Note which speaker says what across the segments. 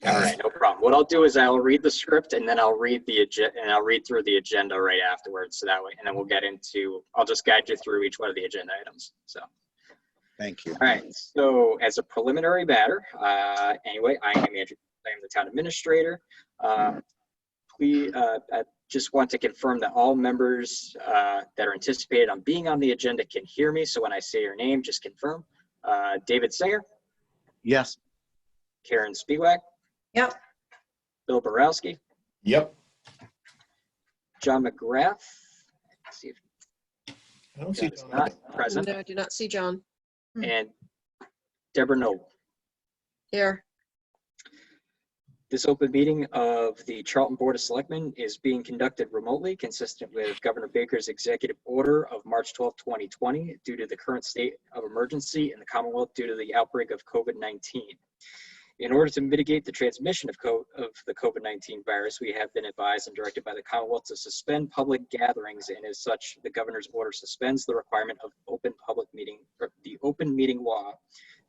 Speaker 1: All right, no problem. What I'll do is I'll read the script and then I'll read through the agenda right afterwards. So that way, and then we'll get into, I'll just guide you through each one of the agenda items. So.
Speaker 2: Thank you.
Speaker 1: All right, so as a preliminary matter, anyway, I am the town administrator. I just want to confirm that all members that are anticipated on being on the agenda can hear me. So when I say your name, just confirm. David Singer.
Speaker 2: Yes.
Speaker 1: Karen Spiewak.
Speaker 3: Yep.
Speaker 1: Bill Borowski.
Speaker 4: Yep.
Speaker 1: John McGrath. Let's see if
Speaker 4: I don't see
Speaker 1: John is
Speaker 4: John.
Speaker 1: not present.
Speaker 3: No, I do not see John.
Speaker 1: And Deborah Noble.
Speaker 3: Here.
Speaker 1: This open meeting of the Charlton Board of Selectmen is being conducted remotely, consistent with Governor Baker's executive order of March 12, 2020, due to the current state of emergency in the Commonwealth due to the outbreak of COVID-19. In order to mitigate the transmission of the COVID-19 virus, we have been advised and directed by the Commonwealth to suspend public gatherings, and as such, the governor's order suspends the requirement of the open meeting law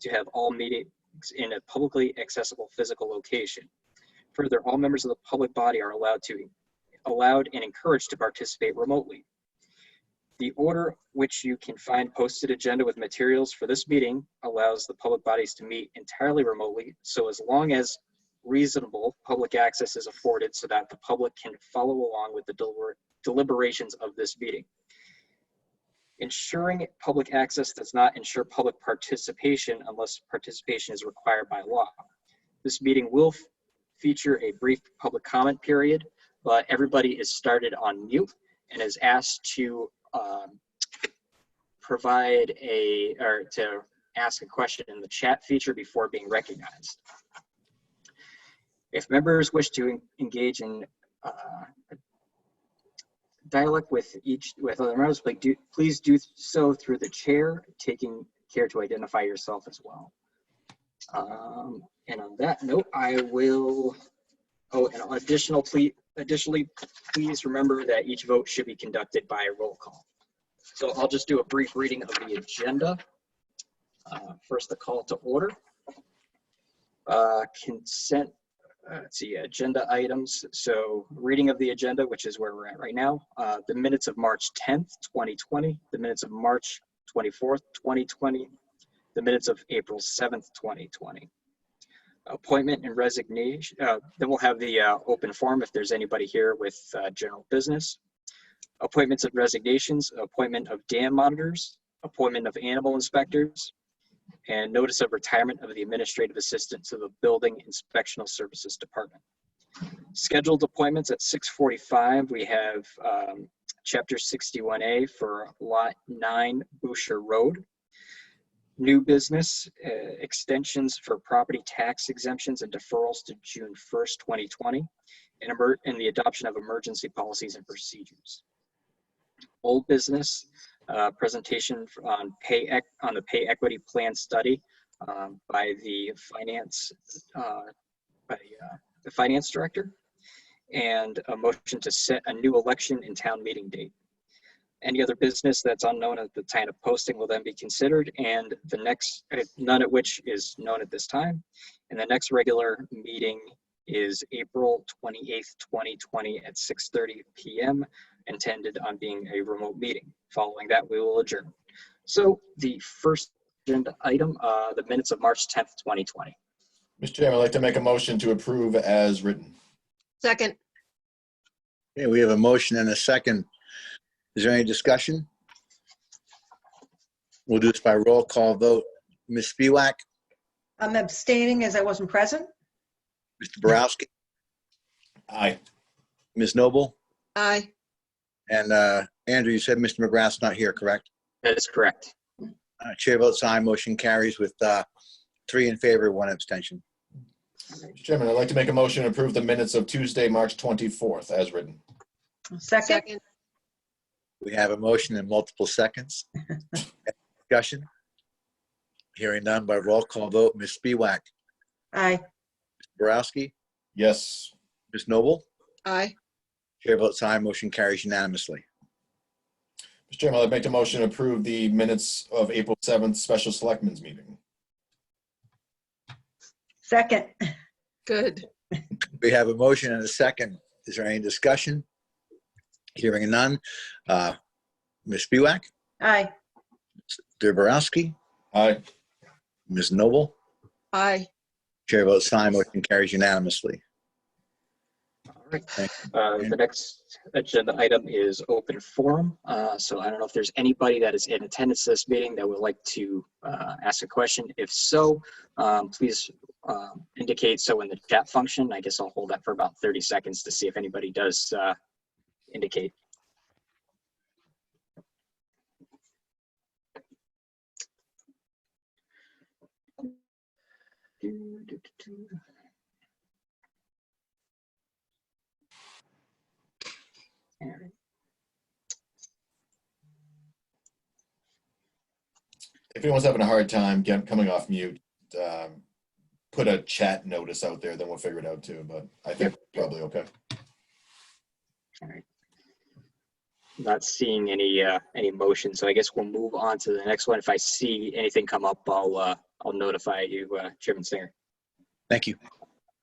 Speaker 1: to have all meetings in a publicly accessible physical location. Further, all members of the public body are allowed and encouraged to participate remotely. The order, which you can find posted agenda with materials for this meeting, allows the public bodies to meet entirely remotely, so as long as reasonable public access is afforded so that the public can follow along with the deliberations of this meeting. Ensuring public access does not ensure public participation unless participation is required by law. This meeting will feature a brief public comment period, but everybody is started on mute and is asked to to ask a question in the chat feature before being recognized. If members wish to engage in dialogue with other members, please do so through the chair, taking care to identify yourself as well. And on that note, I will, and additionally, please remember that each vote should be conducted by a roll call. So I'll just do a brief reading of the agenda. First, the call to order. Consent, let's see, agenda items. So reading of the agenda, which is where we're at right now. The minutes of March 10th, 2020. The minutes of March 24th, 2020. The minutes of April 7th, 2020. Appointment and resignation. Then we'll have the open forum if there's anybody here with general business. Appointments and resignations, appointment of dam monitors, appointment of animal inspectors, and notice of retirement of the administrative assistant to the Building Inspectional Services Department. Scheduled appointments at 6:45, we have Chapter 61A for Lot 9 Boucher Road. New business, extensions for property tax exemptions and deferrals to June 1st, 2020, and the adoption of emergency policies and procedures. Old business, presentation on the pay equity plan study by the finance director, and a motion to set a new election and town meeting date. Any other business that's unknown at the time of posting will then be considered, and the next, none of which is known at this time. And the next regular meeting is April 28th, 2020 at 6:30 p.m. intended on being a remote meeting. Following that, we will adjourn. So the first agenda item, the minutes of March 10th, 2020.
Speaker 4: Mr. Chairman, I'd like to make a motion to approve as written.
Speaker 3: Second.
Speaker 2: Okay, we have a motion and a second. Is there any discussion? We'll do this by roll call vote. Ms. Spiewak,
Speaker 5: I'm abstaining as I wasn't present.
Speaker 2: Mr. Borowski,
Speaker 4: Aye.
Speaker 2: Ms. Noble,
Speaker 3: Aye.
Speaker 2: and Andrew, you said Mr. McGrath's not here, correct?
Speaker 1: That is correct.
Speaker 2: Chair votes aye, motion carries with 3 in favor, 1 abstention.
Speaker 4: Mr. Chairman, I'd like to make a motion to approve the minutes of Tuesday, March 24th as written.
Speaker 5: Second.
Speaker 2: We have a motion in multiple seconds. Discussion? Hearing none by roll call vote. Ms. Spiewak,
Speaker 5: Aye.
Speaker 2: Mr. Borowski,
Speaker 4: Yes.
Speaker 2: Ms. Noble,
Speaker 3: Aye.
Speaker 2: chair votes aye, motion carries unanimously.
Speaker 4: Mr. Chairman, I'd make a motion to approve the minutes of April 7th special selectmen's meeting.
Speaker 5: Second.
Speaker 3: Good.
Speaker 2: We have a motion and a second. Is there any discussion? Hearing none. Ms. Spiewak,
Speaker 5: Aye.
Speaker 2: Mr. Borowski,
Speaker 4: Aye.
Speaker 2: Ms. Noble,
Speaker 3: Aye.
Speaker 2: chair votes aye, motion carries unanimously.
Speaker 1: All right.
Speaker 2: Thank
Speaker 1: The next agenda item is open forum. So I don't know if there's anybody that is in attendance this meeting that would like to ask a question. If so, please indicate so in the chat function. I guess I'll hold that for about 30 seconds to see if anybody does indicate.
Speaker 4: If anyone's having a hard time coming off mute, put a chat notice out there, then we'll figure it out too, but I think probably okay.
Speaker 1: All right. Not seeing any motion, so I guess we'll move on to the next one. If I see anything come up, I'll notify you, Chairman Singer.
Speaker 2: Thank you.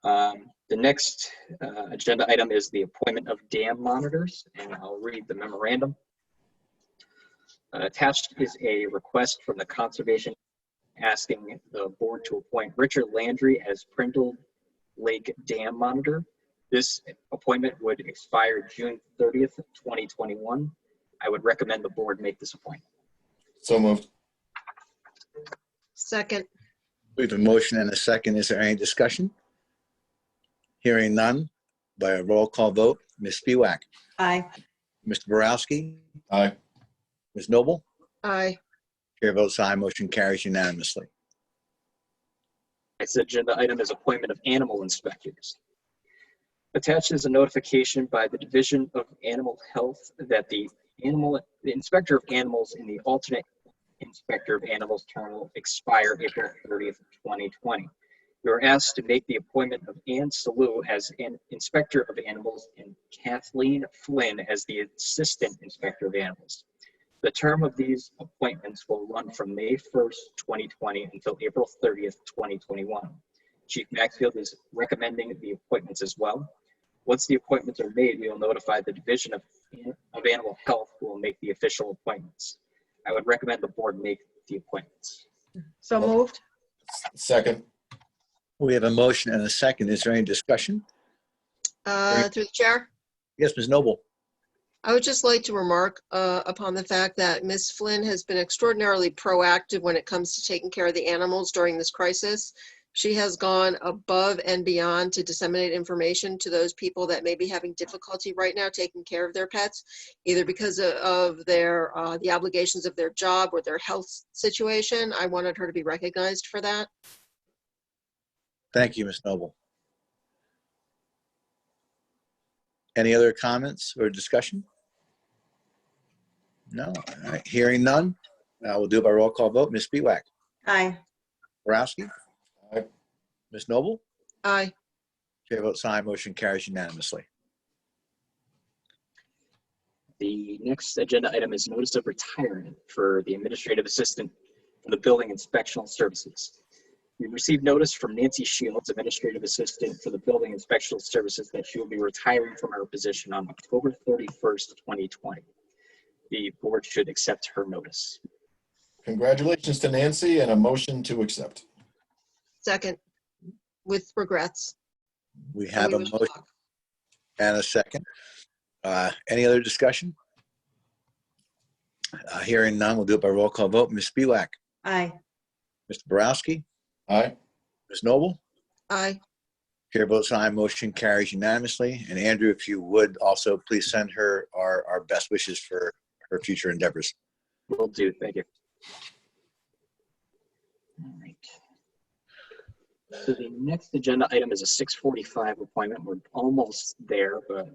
Speaker 1: The next agenda item is the appointment of dam monitors, and I'll read the memorandum. Attached is a request from the Conservation asking the board to appoint Richard Landry as Prindle Lake Dam Monitor. This appointment would expire June 30th, 2021. I would recommend the board make this appointment.
Speaker 4: So moved.
Speaker 3: Second.
Speaker 2: We have a motion and a second. Is there any discussion? Hearing none, by a roll call vote, Ms. Spiewak,
Speaker 5: Aye.
Speaker 2: Mr. Borowski,
Speaker 4: Aye.
Speaker 2: Ms. Noble,
Speaker 3: Aye.
Speaker 2: chair votes aye, motion carries unanimously.
Speaker 1: Next agenda item is appointment of animal inspectors. Attached is a notification by the Division of Animal Health that the inspector of animals in the alternate inspector of animals term will expire April 30th, 2020. We were asked to make the appointment of Ann Salou as an inspector of animals and Kathleen Flynn as the assistant inspector of animals. The term of these appointments will run from May 1st, 2020 until April 30th, 2021. Chief Maxfield is recommending the appointments as well. Once the appointments are made, we will notify the Division of Animal Health who will make the official appointments. I would recommend the board make the appointments.
Speaker 5: So moved.
Speaker 4: Second.
Speaker 2: We have a motion and a second. Is there any discussion?
Speaker 3: Through the chair.
Speaker 2: Yes, Ms. Noble.
Speaker 3: I would just like to remark upon the fact that Ms. Flynn has been extraordinarily proactive when it comes to taking care of the animals during this crisis. She has gone above and beyond to disseminate information to those people that may be having difficulty right now taking care of their pets, either because of their the obligations of their job or their health situation. I wanted her to be recognized for that.
Speaker 2: Thank you, Ms. Noble. Any other comments or discussion? No. All right. Hearing none, we'll do it by roll call vote. Ms. Spiewak,
Speaker 5: Aye.
Speaker 2: Borowski,
Speaker 4: Aye.
Speaker 2: Ms. Noble,
Speaker 3: Aye.
Speaker 2: chair votes aye, motion carries unanimously.
Speaker 1: The next agenda item is notice of retirement for the administrative assistant for the building inspectional services. We received notice from Nancy Shields, administrative assistant for the building inspectional services, that she will be retiring from her position on October 31st, 2020. The board should accept her notice.
Speaker 4: Congratulations to Nancy and a motion to accept.
Speaker 3: Second, with regrets.
Speaker 2: We have
Speaker 3: We
Speaker 2: a
Speaker 3: wish her
Speaker 2: motion
Speaker 3: luck.
Speaker 2: and a second. Any other discussion? Hearing none, we'll do it by roll call vote. Ms. Spiewak,
Speaker 5: Aye.
Speaker 2: Mr. Borowski,
Speaker 4: Aye.
Speaker 2: Ms. Noble,
Speaker 3: Aye.
Speaker 2: chair votes aye, motion carries unanimously. And Andrew, if you would also please send her our best wishes for her future endeavors.
Speaker 1: Will do. Thank you. All right. So the next agenda item is a 6:45 appointment. We're almost there, but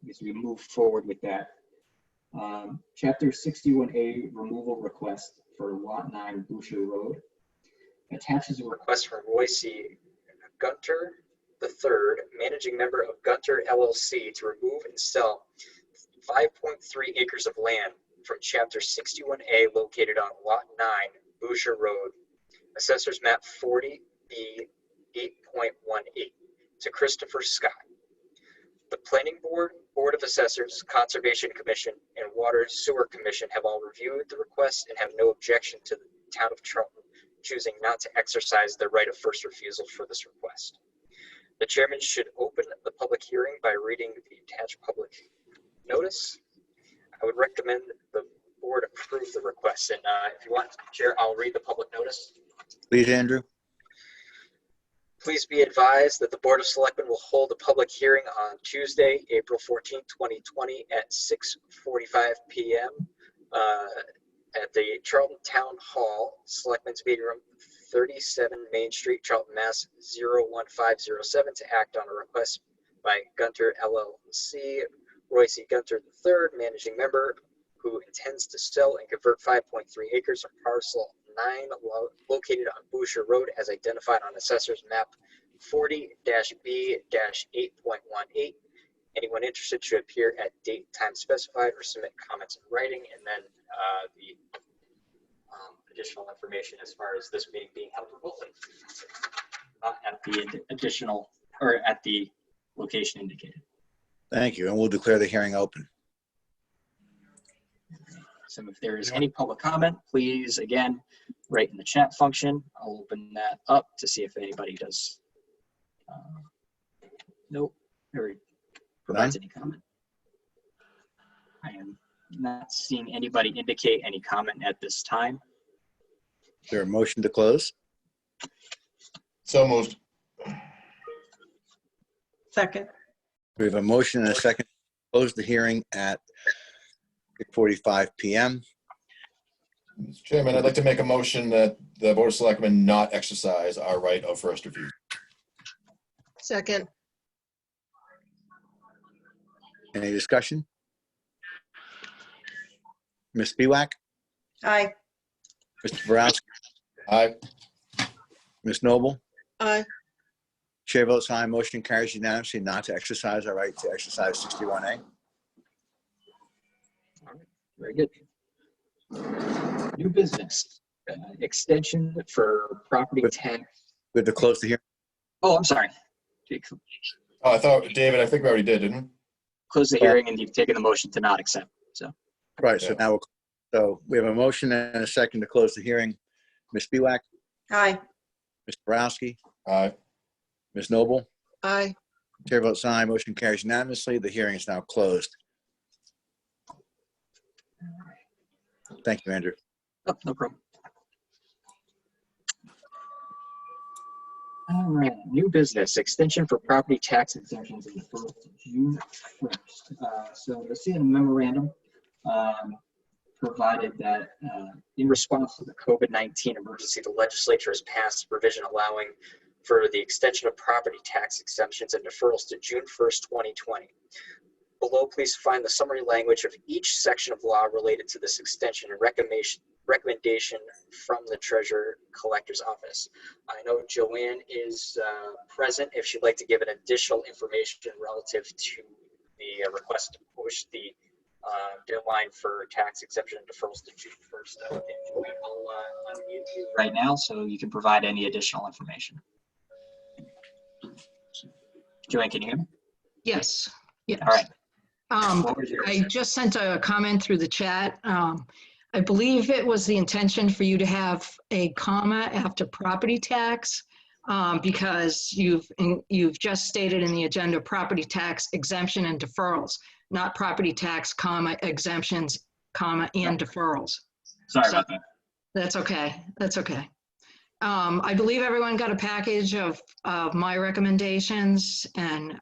Speaker 1: as we move forward with that. Chapter 61A removal request for Lot 9 Boucher Road. Attaches a request from Royce Gunter III, managing member of Gunter LLC, to remove and sell 5.3 acres of land from Chapter 61A located on Lot 9 Boucher Road, Assessors Map 40B 8.18. Christopher Scott. The Planning Board, Board of Assessors, Conservation Commission, and Water Sewer Commission have all reviewed the request and have no objection to the town of Charlton choosing not to exercise their right of first refusal for this request. The chairman should open the public hearing by reading the attached public notice. I would recommend the board approve the request. And if you want, Chair, I'll read the public notice.
Speaker 2: Please, Andrew.
Speaker 1: Please be advised that the Board of Selectmen will hold a public hearing on Tuesday, April 14, 2020 at 6:45 p.m. At the Charlton Town Hall, Selectmen's Meeting Room, 37 Main Street, Charlton, Mass. 01507 to act on a request by Gunter LLC, Royce Gunter III, Managing Member, who intends to sell and convert 5.3 acres of parcel 9 located on Boucher Road as identified on Assessor's Map 40-B-8.18. Anyone interested should appear at date, time specified, or submit comments in writing, and then the additional information as far as this meeting being held remotely, at the additional or at the location indicated.
Speaker 2: Thank you. And we'll declare the hearing open.
Speaker 1: So if there is any public comment, please, again, write in the chat function. I'll open that up to see if anybody does. Nope, or provides any comment. I am not seeing anybody indicate any comment at this time.
Speaker 2: Is there a motion to close?
Speaker 4: So moved.
Speaker 5: Second.
Speaker 2: We have a motion and a second to close the hearing at 6:45 p.m.
Speaker 4: Mr. Chairman, I'd like to make a motion that the Board of Selectmen not exercise our right of first refusal.
Speaker 3: Second.
Speaker 2: Any discussion? Ms. Spiewak,
Speaker 5: Aye.
Speaker 2: Mr. Borowski,
Speaker 4: Aye.
Speaker 2: Ms. Noble,
Speaker 3: Aye.
Speaker 2: chair votes aye. Motion carries unanimously not to exercise our right to exercise 61A.
Speaker 1: Very good. New business, extension for property tax.
Speaker 2: Good to close the hearing.
Speaker 1: Oh, I'm sorry.
Speaker 4: Oh, I thought, David, I think we already did, didn't we?
Speaker 1: Close the hearing and you've taken the motion to not accept. So
Speaker 2: Right, so
Speaker 4: Yeah.
Speaker 2: now we have a motion and a second to close the hearing. Ms. Spiewak,
Speaker 5: Aye.
Speaker 2: Mr. Borowski,
Speaker 4: Aye.
Speaker 2: Ms. Noble,
Speaker 3: Aye.
Speaker 2: chair votes aye. Motion carries unanimously. The hearing is now closed. Thank you, Andrew.
Speaker 1: oh, no problem. All right, new business, extension for property tax exemptions in the first June 1st. So you'll see in a memorandum provided that in response to the COVID-19 emergency, the legislature has passed a provision allowing for the extension of property tax exemptions and deferrals to June 1st, 2020. Below, please find the summary language of each section of law related to this extension and recommendation from the Treasurer Collector's Office. I know Joanne is present if she'd like to give an additional information relative to the request to push the deadline for tax exemption and deferrals to June 1st. So, Joanne, I'll unmute you right now so you can provide any additional information. Joanne, can you hear me?
Speaker 6: Yes, yes.
Speaker 1: All right.
Speaker 6: Um,
Speaker 1: was yours?
Speaker 6: I just sent a comment through the chat. I believe it was the intention for you to have a comma after property tax because you've just stated in the agenda property tax exemption and deferrals, not property tax, comma, exemptions, comma, and deferrals.
Speaker 1: Sorry about that.
Speaker 6: That's okay. That's okay. I believe everyone got a package of my recommendations, and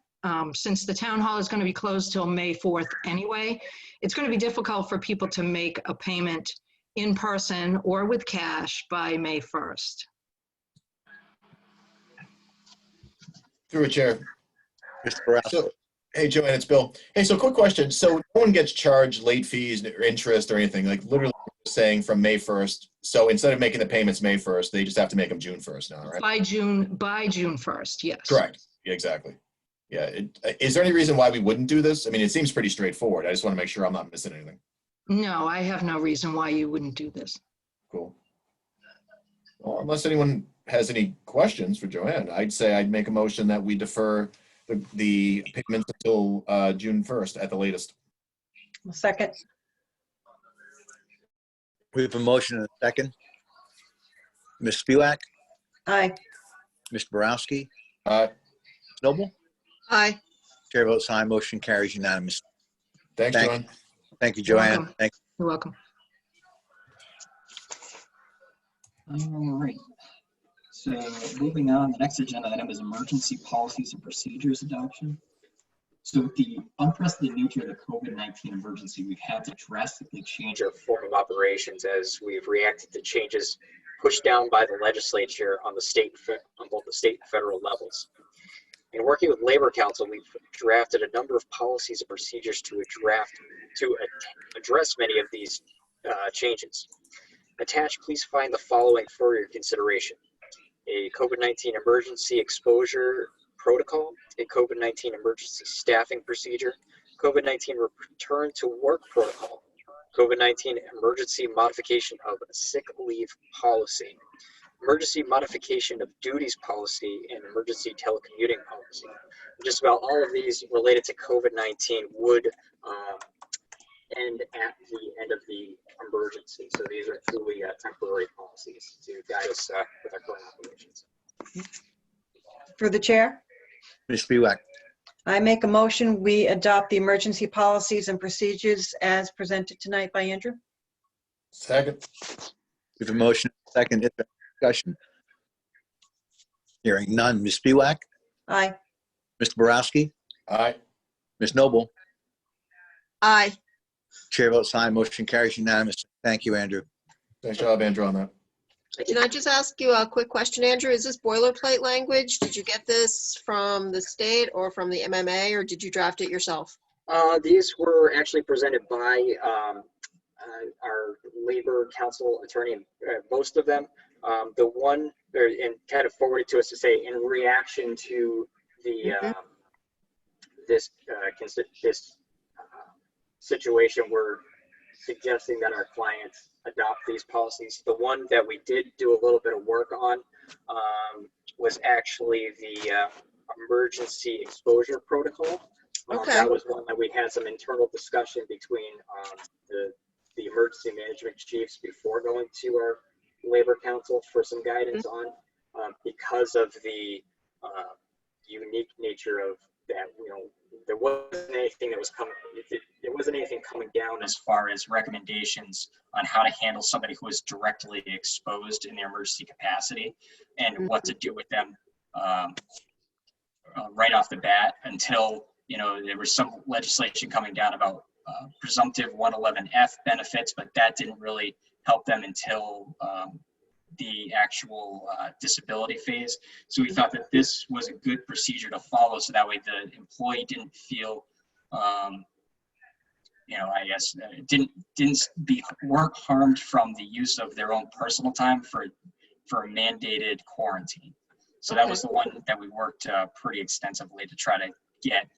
Speaker 6: since the town hall is going to be closed till May 4th anyway, it's going to be difficult for people to make a payment in person or with cash by May 1st.
Speaker 4: Through a chair.
Speaker 2: Mr. Borowski.
Speaker 4: So, hey, Joanne, it's Bill. Hey, so quick question. So no one gets charged late fees or interest or anything, like literally saying from May 1st. So instead of making the payments May 1st, they just have to make them June 1st now, right?
Speaker 6: By June 1st, yes.
Speaker 4: Correct. Yeah, exactly. Yeah. Is there any reason why we wouldn't do this? I mean, it seems pretty straightforward. I just want to make sure I'm not missing anything.
Speaker 6: No, I have no reason why you wouldn't do this.
Speaker 4: Cool. Well, unless anyone has any questions for Joanne, I'd say I'd make a motion that we defer the payments until June 1st at the latest.
Speaker 5: Second.
Speaker 2: We have a motion and a second. Ms. Spewak,
Speaker 5: Aye.
Speaker 2: Mr. Borowski,
Speaker 4: Aye.
Speaker 2: Noble,
Speaker 3: Aye.
Speaker 2: chair votes aye, motion carries unanimously.
Speaker 4: Thanks,
Speaker 2: Thank
Speaker 4: Joanne.
Speaker 2: Thank you,
Speaker 6: You're
Speaker 2: Joanne.
Speaker 6: welcome.
Speaker 2: Thank
Speaker 6: You're welcome.
Speaker 1: All right. So moving on, the next agenda item is emergency policies and procedures adoption. So with the unprecedented nature of the COVID-19 emergency, we've had to drastically change our form of operations as we've reacted to changes pushed down by the legislature on both the state and federal levels. In working with Labor Council, we've drafted a number of policies and procedures to address many of these changes. Attached, please find the following for your consideration: a COVID-19 emergency exposure protocol, a COVID-19 emergency staffing procedure, COVID-19 return to work protocol, COVID-19 emergency modification of sick leave policy, emergency modification of duties policy, and emergency telecommuting policy. Just about all of these related to COVID-19 would end at the end of the emergency. So these are truly temporary policies to guide us with our current operations.
Speaker 5: Through the chair,
Speaker 2: you. Ms. Spewak,
Speaker 5: I make a motion, we adopt the emergency policies and procedures as presented tonight by Andrew.
Speaker 4: Second.
Speaker 2: we have a motion and a second. Is there discussion? Hearing none. Ms. Spewak,
Speaker 5: Aye.
Speaker 2: Mr. Borowski,
Speaker 4: Aye.
Speaker 2: Ms. Noble,
Speaker 3: Aye.
Speaker 2: chair votes aye, motion carries unanimously. Thank you, Andrew.
Speaker 4: Nice job, Andrew, on that.
Speaker 3: Can I just ask you a quick question, Andrew? Is this boilerplate language? Did you get this from the state or from the MMA, or did you draft it yourself?
Speaker 1: These were actually presented by our Labor Council attorney, most of them. The one, and kind of forwarded to us to say, in reaction to the this situation, we're suggesting that our clients adopt these policies. The one that we did do a little bit of work on was actually the emergency exposure protocol.
Speaker 3: Okay.
Speaker 1: That was one that we had some internal discussion between the emergency management chiefs before going to our Labor Council for some guidance on, because of the unique nature of that. There wasn't anything that was coming. There wasn't anything coming down as far as recommendations on how to handle somebody who was directly exposed in their emergency capacity and what to do with them right off the bat, until there was some legislation coming down about presumptive 111F benefits, but that didn't really help them until the actual disability phase. So we thought that this was a good procedure to follow, so that way the employee didn't feel, weren't harmed from the use of their own personal time for a mandated quarantine. So that was the one that we worked pretty extensively to try to get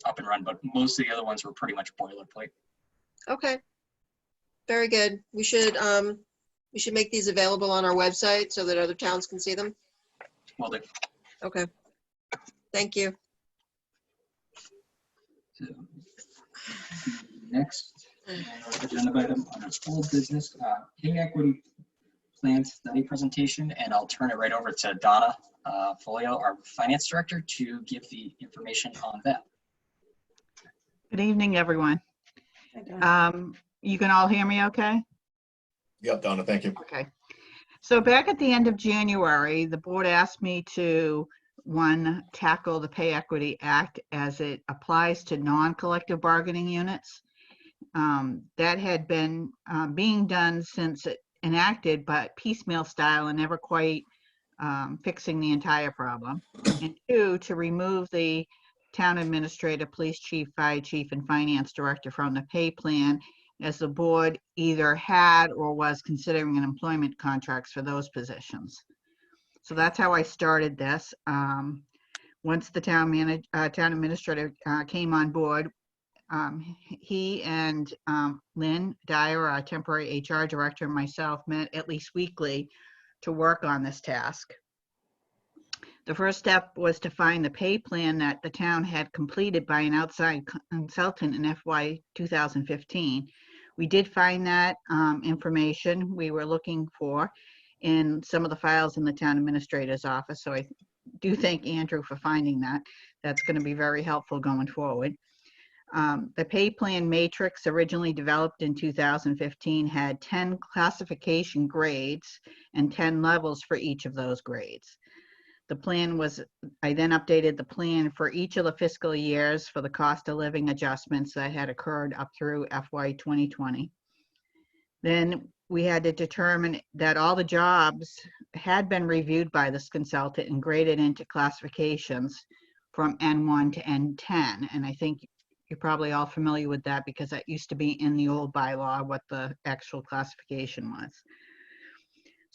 Speaker 1: up and run, but most of the other ones were pretty much boilerplate.
Speaker 3: Okay. Very good. We should make these available on our website so that other towns can see them.
Speaker 1: Well, the
Speaker 3: Okay. Thank you.
Speaker 1: next agenda item on our old business, pay equity plan study presentation, and I'll turn it right over to Donna Folio, our finance director, to give the information on that.
Speaker 7: Good evening, everyone.
Speaker 5: Hi, Dawn.
Speaker 7: You can all hear me okay?
Speaker 4: Yep, Donna, thank you.
Speaker 7: Okay. So back at the end of January, the board asked me to, one, tackle the Pay Equity Act as it applies to non-collective bargaining units. That had been being done since it enacted, but piecemeal style and never quite fixing the entire problem. And two, to remove the town administrator, police chief, fire chief, and finance director from the pay plan, as the board either had or was considering an employment contracts for those positions. So that's how I started this. Once the town administrator came on board, he and Lynn Dyer, our temporary HR director, and myself met at least weekly to work on this task. The first step was to find the pay plan that the town had completed by an outside consultant in FY 2015. We did find that information we were looking for in some of the files in the town administrator's office. So I do thank Andrew for finding that. That's going to be very helpful going forward. The pay plan matrix, originally developed in 2015, had 10 classification grades and 10 levels for each of those grades. The plan was, I then updated the plan for each of the fiscal years for the cost of living adjustments that had occurred up through FY 2020. Then we had to determine that all the jobs had been reviewed by this consultant and graded into classifications from N1 to N10. And I think you're probably all familiar with that because that used to be in the old bylaw, what the actual classification was.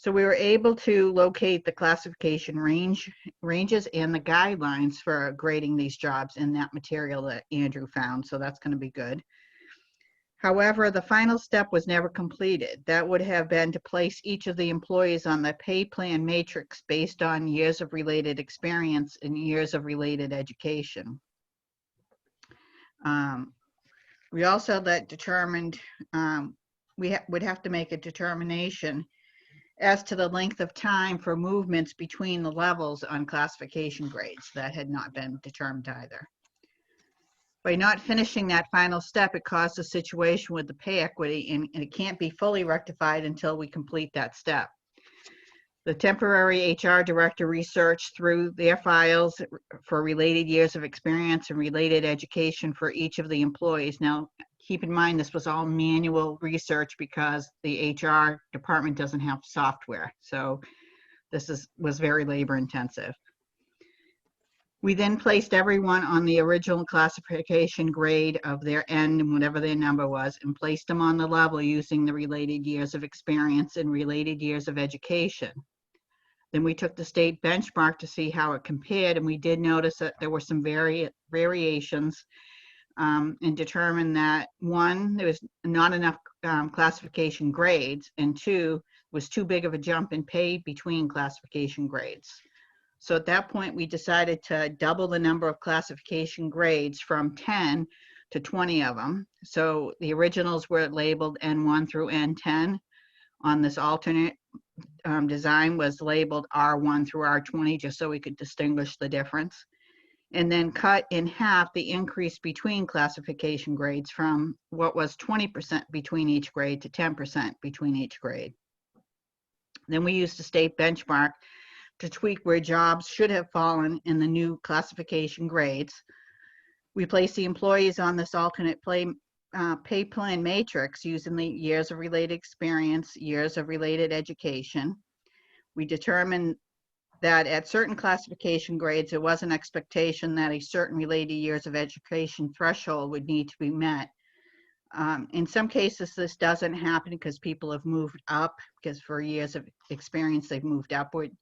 Speaker 7: So we were able to locate the classification ranges and the guidelines for grading these jobs in that material that Andrew found. So that's going to be good. However, the final step was never completed. That would have been to place each of the employees on the pay plan matrix based on years of related experience and years of related education. We also determined we would have to make a determination as to the length of time for movements between the levels on classification grades. That had not been determined either. By not finishing that final step, it caused a situation with the pay equity, and it can't be fully rectified until we complete that step. The temporary HR director researched through their files for related years of experience and related education for each of the employees. Now, keep in mind, this was all manual research because the HR department doesn't have software. So this was very labor intensive. We then placed everyone on the original classification grade of their N and whatever their number was, and placed them on the level using the related years of experience and related years of education. Then we took the state benchmark to see how it compared, and we did notice that there were some variations and determined that one, there was not enough classification grades, and two, was too big of a jump in pay between classification grades. So at that point, we decided to double the number of classification grades from 10 to 20 of them. So the originals were labeled N1 through N10. On this alternate design was labeled R1 through R20, just so we could distinguish the difference. And then cut in half the increase between classification grades from what was 20% between each grade to 10% between each grade. Then we used the state benchmark to tweak where jobs should have fallen in the new classification grades. We placed the employees on this alternate pay plan matrix using the years of related experience, years of related education. We determined that at certain classification grades, there was an expectation that a certain related years of education threshold would need to be met. In some cases, this doesn't happen because people have moved up, because for years of experience, they've moved upward.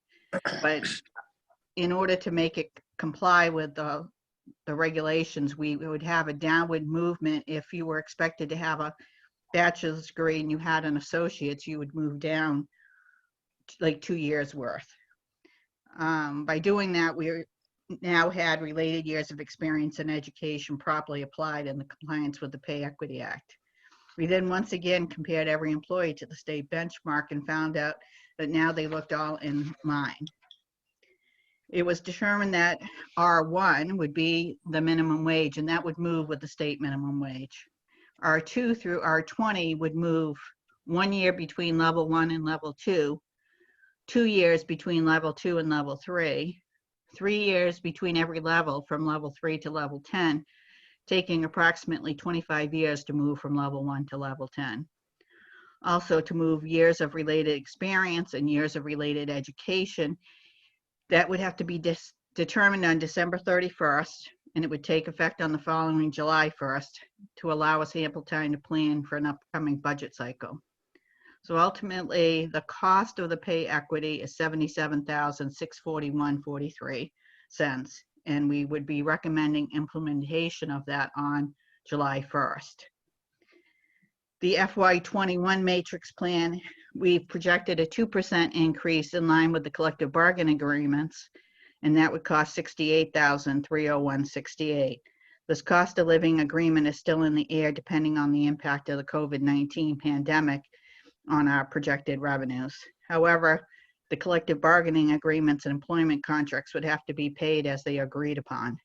Speaker 7: But in order to make it comply with the regulations, we would have a downward movement. If you were expected to have a bachelor's degree and you had an associate's, you would move down like 2 years worth. By doing that, we now had related years of experience and education properly applied in the compliance with the Pay Equity Act. We then once again compared every employee to the state benchmark and found out that now they looked all in line. It was determined that R1 would be the minimum wage, and that would move with the state minimum wage. R2 through R20 would move 1 year between level 1 and level 2, 2 years between level 2 and level 3, 3 years between every level from level 3 to level 10, taking approximately 25 years to move from level 1 to level 10. Also, to move years of related experience and years of related education, that would have to be determined on December 31st, and it would take effect on the following July 1st to allow us ample time to plan for an upcoming budget cycle. So ultimately, the cost of the pay equity is $77,641.43, and we would be recommending implementation of that on July 1st. The FY21 matrix plan, we've projected a 2% increase in line with the collective bargaining agreements, and that would cost $68,301.68. This cost of living agreement is still in the air depending on the impact of the COVID-19 pandemic on our projected revenues. However, the collective bargaining agreements and employment contracts would have to be paid as they agreed upon.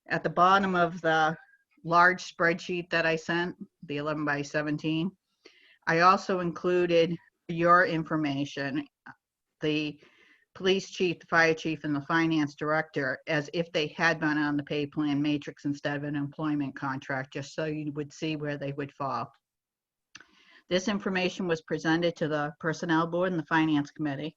Speaker 7: At the bottom of the large spreadsheet that I sent, the 11 by 17, I also included for your information the police chief, the fire chief, and the finance director as if they had been on the pay plan matrix instead of an employment contract, just so you would see where they would fall. This information was presented to the Personnel Board and the Finance Committee.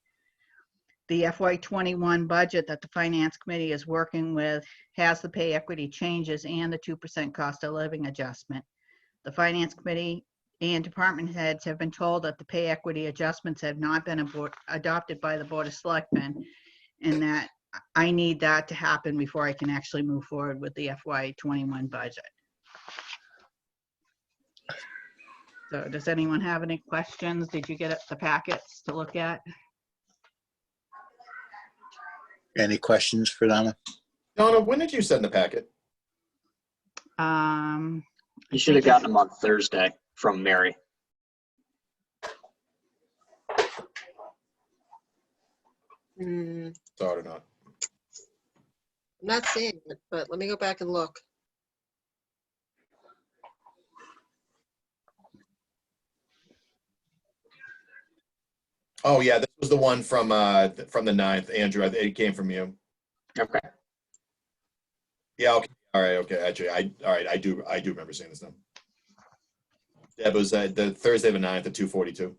Speaker 7: The FY21 budget that the Finance Committee is working with has the pay equity changes and the 2% cost of living adjustment. The Finance Committee and department heads have been told that the pay equity adjustments have not been adopted by the Board of Selectmen, and that I need that to happen before I can actually move forward with the FY21 budget. So does anyone have any questions? Did you get the packets to look at?
Speaker 2: Any questions for Donna?
Speaker 4: Donna, when did you send the packet?
Speaker 1: You should have gotten them on Thursday from Mary.
Speaker 3: I'm
Speaker 4: Saw it or not?
Speaker 3: not seeing it, but let me go back and look.
Speaker 4: Oh, yeah, this was the one from the 9th, Andrew. It came from you.
Speaker 1: Okay.
Speaker 4: Yeah, okay. All right, okay. Actually, all right, I do remember seeing this now. That was the Thursday the 9th at 2:42.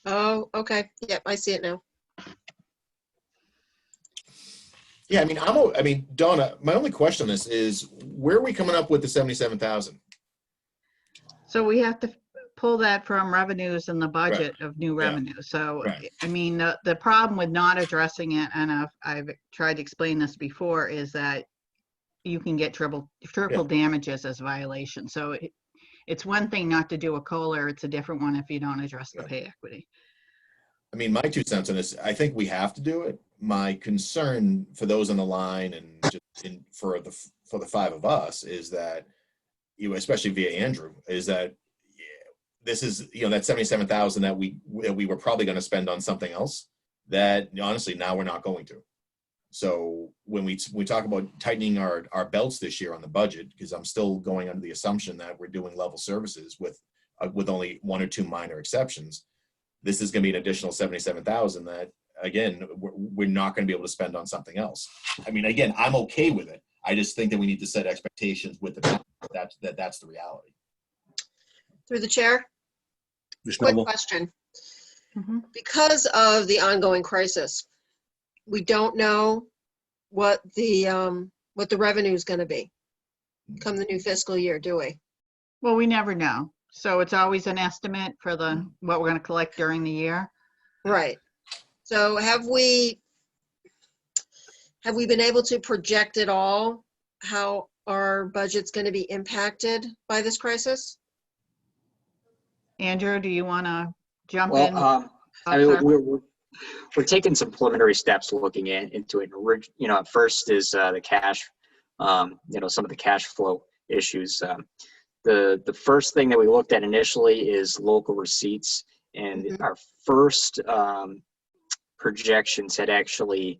Speaker 3: Oh, okay. Yep, I see it now.
Speaker 4: Yeah, I mean, Donna, my only question on this is where are we coming up with the 77,000?
Speaker 7: So we have to pull that from revenues in the budget of new
Speaker 4: Yeah.
Speaker 7: revenue. So,
Speaker 4: Right.
Speaker 7: I mean, the problem with not addressing it, and I've tried to explain this before, is that you can get triple damages as violation. So it's one thing not to do a COLA, it's a different one if you don't address the pay equity.
Speaker 4: I mean, my 2 cents on this, I think we have to do it. My concern for those on the line and just for the 5 of us is that, especially via Andrew, is that this is, that 77,000 that we were probably going to spend on something else that honestly now we're not going to. So when we talk about tightening our belts this year on the budget, because I'm still going under the assumption that we're doing level services with only 1 or 2 minor exceptions, this is going to be an additional 77,000 that, again, we're not going to be able to spend on something else. I mean, again, I'm okay with it. I just think that we need to set expectations with the that's the reality.
Speaker 3: Through the chair,
Speaker 2: Ms.
Speaker 3: quick
Speaker 2: Noble?
Speaker 3: question.
Speaker 7: Mhm.
Speaker 3: Because of the ongoing crisis, we don't know what the revenue is going to be come the new fiscal year, do we?
Speaker 7: Well, we never know. So it's always an estimate for what we're going to collect during the year.
Speaker 3: Right. So have we been able to project at all how our budget's going to be impacted by this crisis?
Speaker 7: Andrew, do you want to jump in?
Speaker 1: Well, I mean, we're taking some preliminary steps looking into it. At first is the cash, some of the cash flow issues. The first thing that we looked at initially is local receipts, and our first projections had actually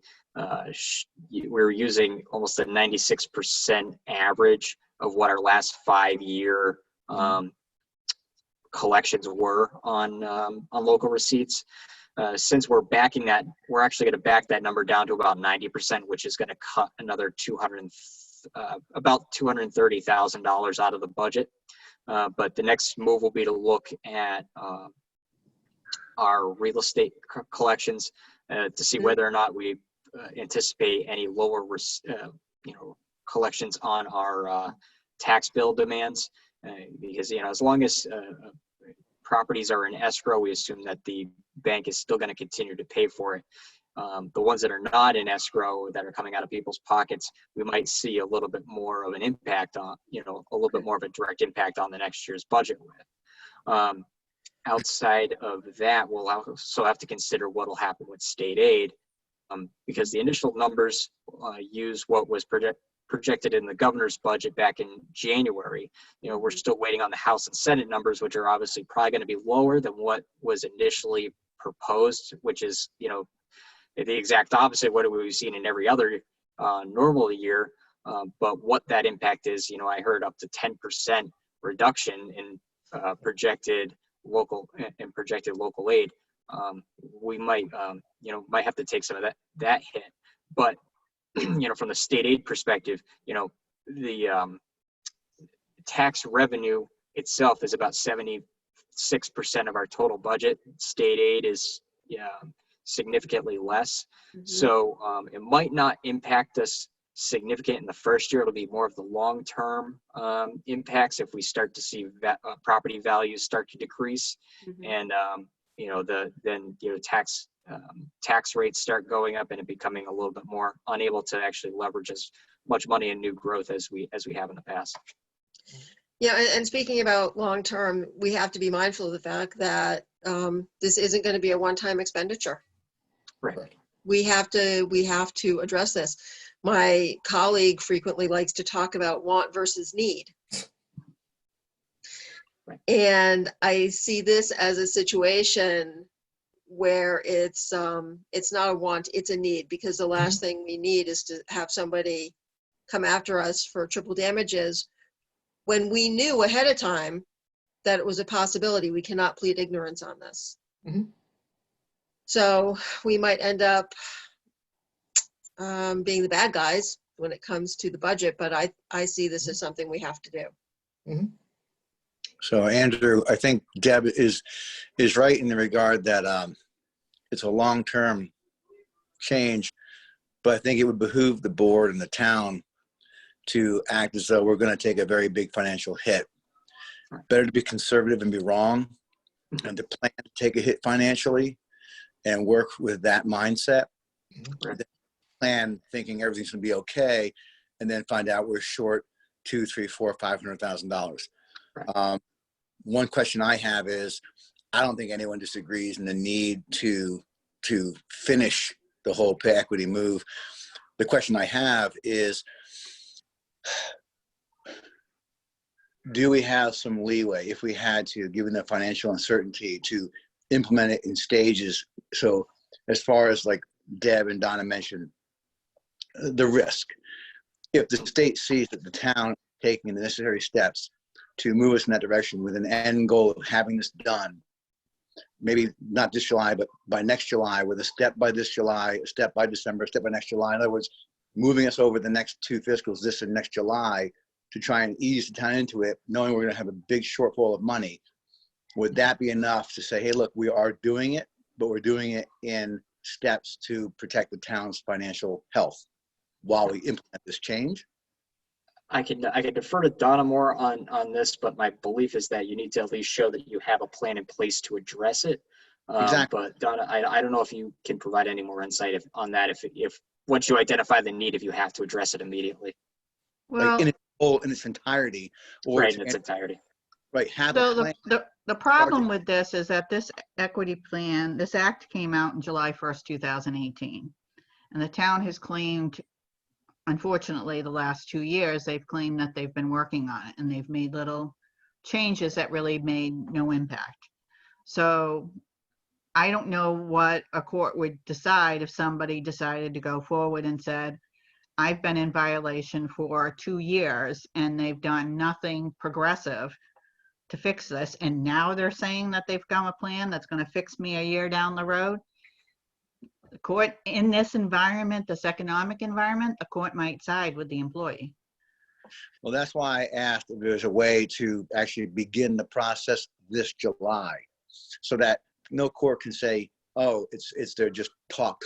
Speaker 1: we were using almost a 96% average of what our last 5-year collections were on local receipts. Since we're backing that, we're actually going to back that number down to about 90%, which is going to cut another about $230,000 out of the budget. But the next move will be to look at our real estate collections to see whether or not we anticipate any lower, collections on our tax bill demands. Because as long as properties are in escrow, we assume that the bank is still going to continue to pay for it. The ones that are not in escrow, that are coming out of people's pockets, we might see a little bit more of an impact on, a little bit more of a direct impact on the next year's budget with. outside of that, we'll also have to consider what will happen with state aid, because the initial numbers use what was projected in the governor's budget back in January. You know, we're still waiting on the House and Senate numbers, which are obviously probably going to be lower than what was initially proposed, which is, you know, the exact opposite of what we've seen in every other normal year. But what that impact is, you know, I heard up to 10% reduction in projected local aid. We might, you know, might have to take some of that hit. But, you know, from the state aid perspective, you know, the tax revenue itself is about 76% of our total budget. State aid is significantly less. So it might not impact us significant in the first year. It'll be more of the long-term impacts if we start to see property values start to decrease, and you know, then you know, tax rates start going up, and it becoming a little bit more unable to actually leverage as much money in new growth as we have in the past.
Speaker 3: Yeah, and speaking about long-term, we have to be mindful of the fact that this isn't going to be a one-time expenditure.
Speaker 1: Right.
Speaker 3: We have to address this. My colleague frequently likes to talk about want versus need.
Speaker 1: Right.
Speaker 3: And I see this as a situation where it's not a want, it's a need, because the last thing we need is to have somebody come after us for triple damages when we knew ahead of time that it was a possibility. We cannot plead ignorance on this. So we might end up being the bad guys when it comes to the budget, but I see this as something we have to do.
Speaker 2: So Andrew, I think Deb is right in the regard that it's a long-term change, but I think it would behoove the board and the town to act as though we're going to take a very big financial hit. Better to be conservative and be wrong, and to plan to take a hit financially and work with that mindset. Plan thinking everything's going to be okay, and then find out we're short $200,000, $300,000, $400,000, $500,000. One question I have is, I don't think anyone disagrees in the need to finish the whole pay equity move. The question I have is, do we have some leeway, if we had to, given the financial uncertainty, to implement it in stages? So as far as like Deb and Donna mentioned, the risk, if the state sees that the town taking the necessary steps to move us in that direction with an end goal of having this done, maybe not this July, but by next July, with a step by this July, a step by December, a step by next July. In other words, moving us over the next two fiscals, this and next July, to try and ease the town into it, knowing we're going to have a big shortfall of money. Would that be enough to say, hey, look, we are doing it, but we're doing it in steps to protect the town's financial health while we implement this change?
Speaker 1: I can defer to Donna more on this, but my belief is that you need to at least show that you have a plan in place to address it.
Speaker 2: Exactly.
Speaker 1: But Donna, I don't know if you can provide any more insight on that. If once you identify the need, if you have to address it immediately.
Speaker 7: Well,
Speaker 2: Like in its entirety, or
Speaker 1: Right, in its entirety.
Speaker 2: right, have a
Speaker 7: so
Speaker 2: plan.
Speaker 7: the problem with this is that this equity plan, this act came out in July 1st, 2018. And the town has claimed, unfortunately, the last 2 years, they've claimed that they've been working on it, and they've made little changes that really made no impact. So I don't know what a court would decide if somebody decided to go forward and said, I've been in violation for 2 years and they've done nothing progressive to fix this. And now they're saying that they've got a plan that's going to fix me a year down the road. The court, in this environment, this economic environment, the court might side with the employee.
Speaker 2: Well, that's why I asked if there's a way to actually begin the process this July, so that no court can say, oh, it's they're just talk.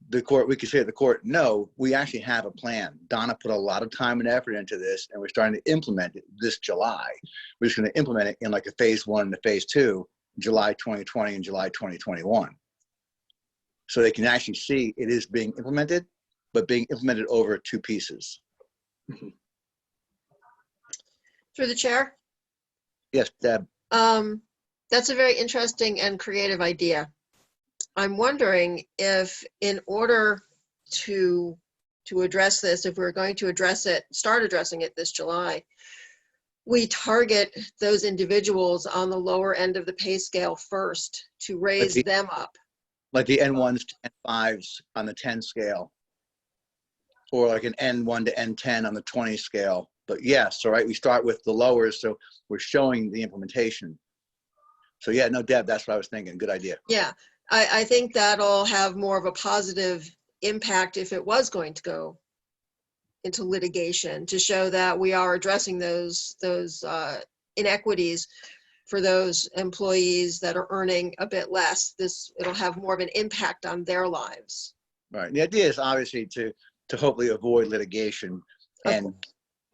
Speaker 2: The court, we could say to the court, no, we actually have a plan. Donna put a lot of time and effort into this, and we're starting to implement it this July. We're just going to implement it in like a phase 1 and a phase 2, July 2020 and July 2021. So they can actually see it is being implemented, but being implemented over 2 pieces.
Speaker 3: Through the chair.
Speaker 2: Yes, Deb.
Speaker 3: That's a very interesting and creative idea. I'm wondering if in order to address this, if we're going to address it, start addressing it this July, we target those individuals on the lower end of the pay scale first to raise them up.
Speaker 2: Like the N1s to N5s on the 10 scale, or like an N1 to N10 on the 20 scale. But yes, all right, we start with the lowers, so we're showing the implementation. So yeah, no, Deb, that's what I was thinking. Good idea.
Speaker 3: Yeah, I think that'll have more of a positive impact if it was going to go into litigation, to show that we are addressing those inequities for those employees that are earning a bit less. It'll have more of an impact on their lives.
Speaker 2: Right. The idea is obviously to hopefully avoid litigation and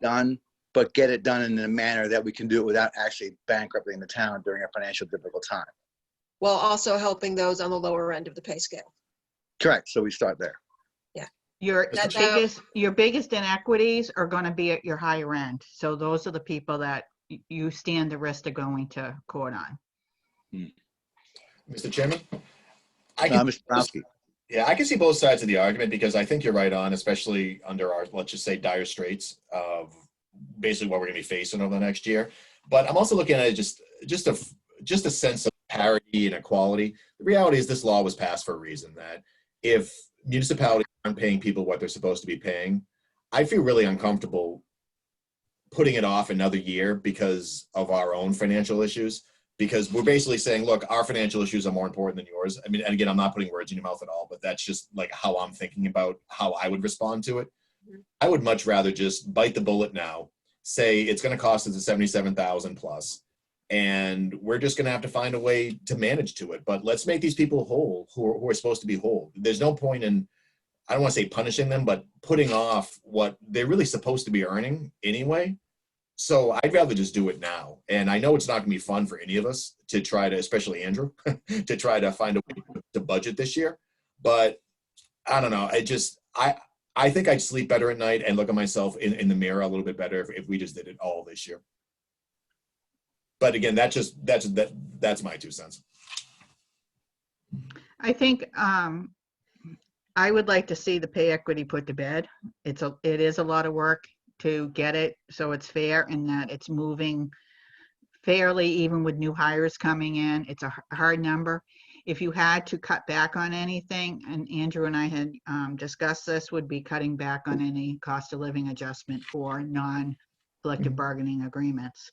Speaker 2: done, but get it done in a manner that we can do it without actually bankrupting the town during a financial difficult time.
Speaker 3: While also helping those on the lower end of the pay scale.
Speaker 2: Correct. So we start there.
Speaker 7: Your
Speaker 3: That's
Speaker 7: biggest inequities are going to be at your higher end. So those are the people that you stand the risk of going to court on.
Speaker 4: Mr. Chairman?
Speaker 2: Mr. Browski.
Speaker 4: Yeah, I can see both sides of the argument because I think you're right on, especially under our, let's just say, dire straits of basically what we're going to be facing over the next year. But I'm also looking at it just a sense of parity and equality. The reality is this law was passed for a reason, that if municipalities aren't paying people what they're supposed to be paying, I feel really uncomfortable putting it off another year because of our own financial issues, because we're basically saying, look, our financial issues are more important than yours. I mean, and again, I'm not putting words in your mouth at all, but that's just like how I'm thinking about how I would respond to it. I would much rather just bite the bullet now, say it's going to cost us a 77,000 plus, and we're just going to have to find a way to manage to it. But let's make these people whole who are supposed to be whole. There's no point in, I don't want to say punishing them, but putting off what they're really supposed to be earning anyway. So I'd rather just do it now. And I know it's not going to be fun for any of us to try to, especially Andrew, to try to find a way to budget this year. But I don't know. I think I'd sleep better at night and look at myself in the mirror a little bit better if we just did it all this year. But again, that's my 2 cents.
Speaker 7: I think I would like to see the pay equity put to bed. It is a lot of work to get it so it's fair and that it's moving fairly, even with new hires coming in. It's a hard number. If you had to cut back on anything, and Andrew and I had discussed this, would be cutting back on any cost of living adjustment for non-collective bargaining agreements,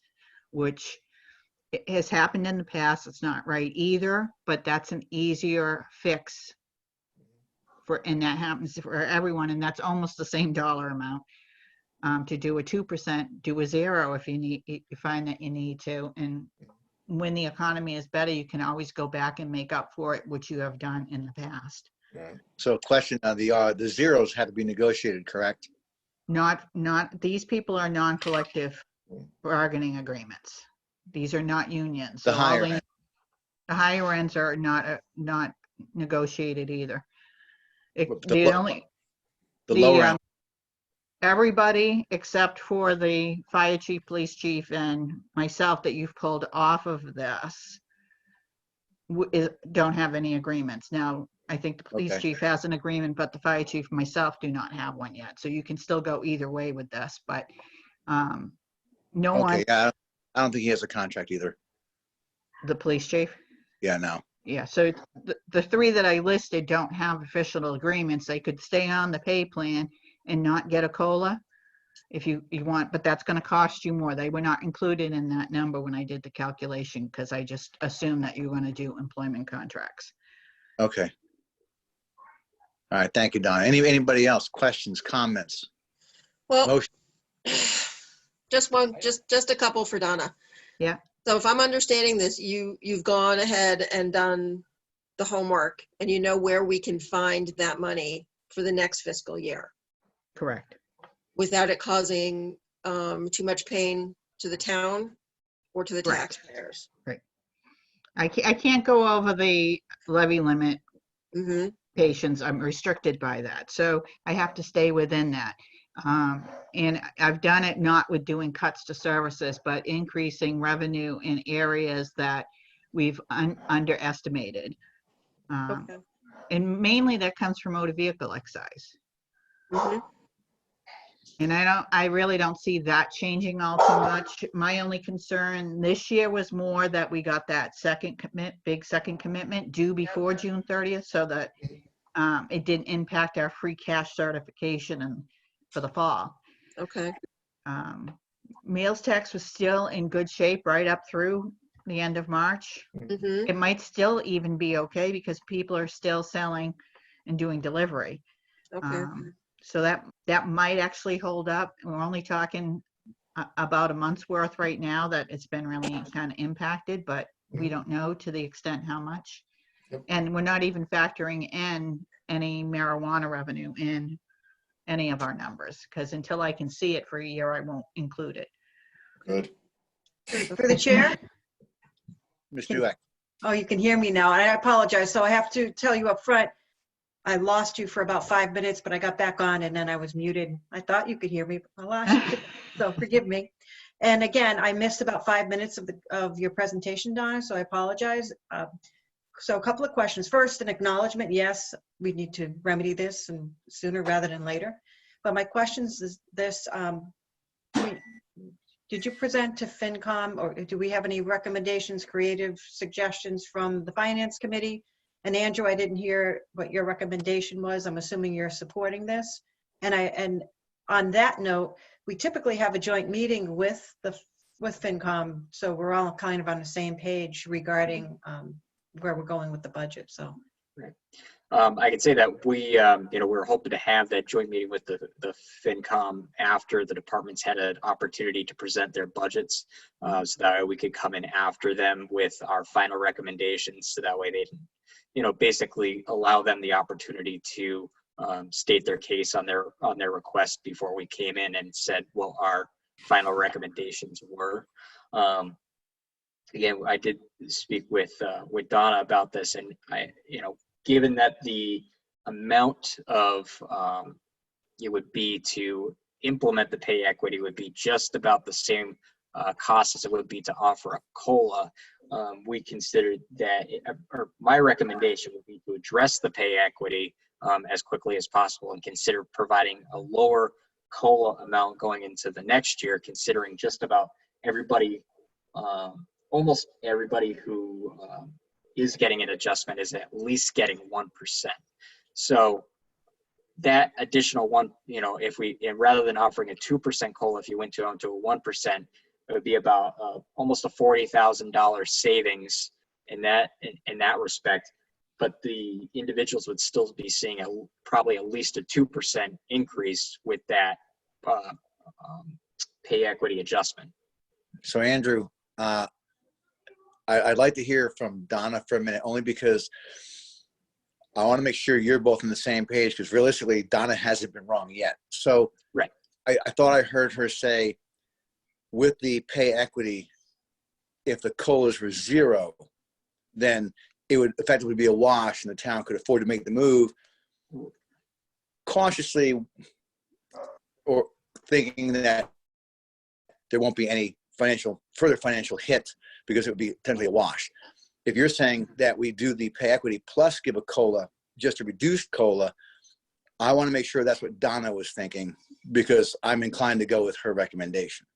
Speaker 7: which has happened in the past. It's not right either, but that's an easier fix and that happens for everyone, and that's almost the same dollar amount. To do a 2%, do a 0 if you find that you need to. And when the economy is better, you can always go back and make up for it, which you have done in the past.
Speaker 2: So question, the zeros have to be negotiated, correct?
Speaker 7: Not these people are non-collective bargaining agreements. These are not unions.
Speaker 2: The
Speaker 7: So
Speaker 2: higher end.
Speaker 7: the higher ends are not negotiated either.
Speaker 2: The lower end.
Speaker 7: Everybody except for the fire chief, police chief, and myself that you've pulled off of this don't have any agreements. Now, I think the police chief has an agreement, but the fire chief and myself do not have one yet. So you can still go either way with this, but no one.
Speaker 2: Okay, I don't think he has a contract either.
Speaker 7: The police chief?
Speaker 2: Yeah, no.
Speaker 7: Yeah, so the 3 that I listed don't have official agreements. They could stay on the pay plan and not get a COLA if you want, but that's going to cost you more. They were not included in that number when I did the calculation because I just assumed that you were going to do employment contracts.
Speaker 2: Okay. All right, thank you, Donna. Anybody else? Questions, comments?
Speaker 3: Well,
Speaker 2: Motion.
Speaker 3: just a couple for Donna.
Speaker 7: Yeah.
Speaker 3: So if I'm understanding this, you've gone ahead and done the homework and you know where we can find that money for the next fiscal year.
Speaker 7: Correct.
Speaker 3: Without it causing too much pain to the town or to the taxpayers.
Speaker 7: Right. I can't go over the levy limit patients. I'm restricted by that. So I have to stay within that. And I've done it not with doing cuts to services, but increasing revenue in areas that we've underestimated.
Speaker 3: Okay.
Speaker 7: And mainly that comes from motor vehicle excise.
Speaker 3: Mhm.
Speaker 7: And I really don't see that changing all too much. My only concern this year was more that we got that big second commitment due before June 30th, so that it didn't impact our free cash certification for the fall.
Speaker 3: Okay.
Speaker 7: Meals tax was still in good shape right up through the end of March.
Speaker 3: Mhm.
Speaker 7: It might still even be okay because people are still selling and doing delivery.
Speaker 3: Okay.
Speaker 7: So that might actually hold up. We're only talking about a month's worth right now that it's been really kind of impacted, but we don't know to the extent how much.
Speaker 4: Yep.
Speaker 7: And we're not even factoring in any marijuana revenue in any of our numbers, because until I can see it for a year, I won't include it.
Speaker 4: Good.
Speaker 5: Through the chair?
Speaker 2: Mr. Dulac.
Speaker 5: Oh, you can hear me now. I apologize. So I have to tell you up front, I lost you for about 5 minutes, but I got back on and then I was muted. I thought you could hear me, but I lost you. So forgive me. And again, I missed about 5 minutes of your presentation, Donna, so I apologize. So a couple of questions. First, an acknowledgement. Yes, we need to remedy this and sooner rather than later. But my questions is this, did you present to FinCom, or do we have any recommendations, creative suggestions from the Finance Committee? And Andrew, I didn't hear what your recommendation was. I'm assuming you're supporting this. And on that note, we typically have a joint meeting with FinCom, so we're all kind of on the same page regarding where we're going with the budget. So.
Speaker 1: Right. I can say that we're hoping to have that joint meeting with the FinCom after the departments had an opportunity to present their budgets, so that we could come in after them with our final recommendations. So that way they can, basically allow them the opportunity to state their case on their request before we came in and said what our final recommendations were. Again, I did speak with Donna about this, and given that the amount of it would be to implement the pay equity would be just about the same cost as it would be to offer a COLA, we considered that, or my recommendation would be to address the pay equity as quickly as possible and consider providing a lower COLA amount going into the next year, considering just about everybody, almost everybody who is getting an adjustment is at least getting 1%. So that additional one, if we, rather than offering a 2% COLA, if you went to a 1%, it would be about almost a $40,000 savings in that respect. But the individuals would still be seeing probably at least a 2% increase with that pay equity adjustment.
Speaker 2: So Andrew, I'd like to hear from Donna for a minute, only because I want to make sure you're both on the same page, because realistically, Donna hasn't been wrong yet. So
Speaker 1: right.
Speaker 2: I thought I heard her say with the pay equity, if the COLAs were zero, then it would effectively be a wash and the town could afford to make the move. Cautiously, or thinking that there won't be any further financial hit because it would be potentially a wash. If you're saying that we do the pay equity plus give a COLA, just a reduced COLA, I want to make sure that's what Donna was thinking, because I'm inclined to go with her recommendation.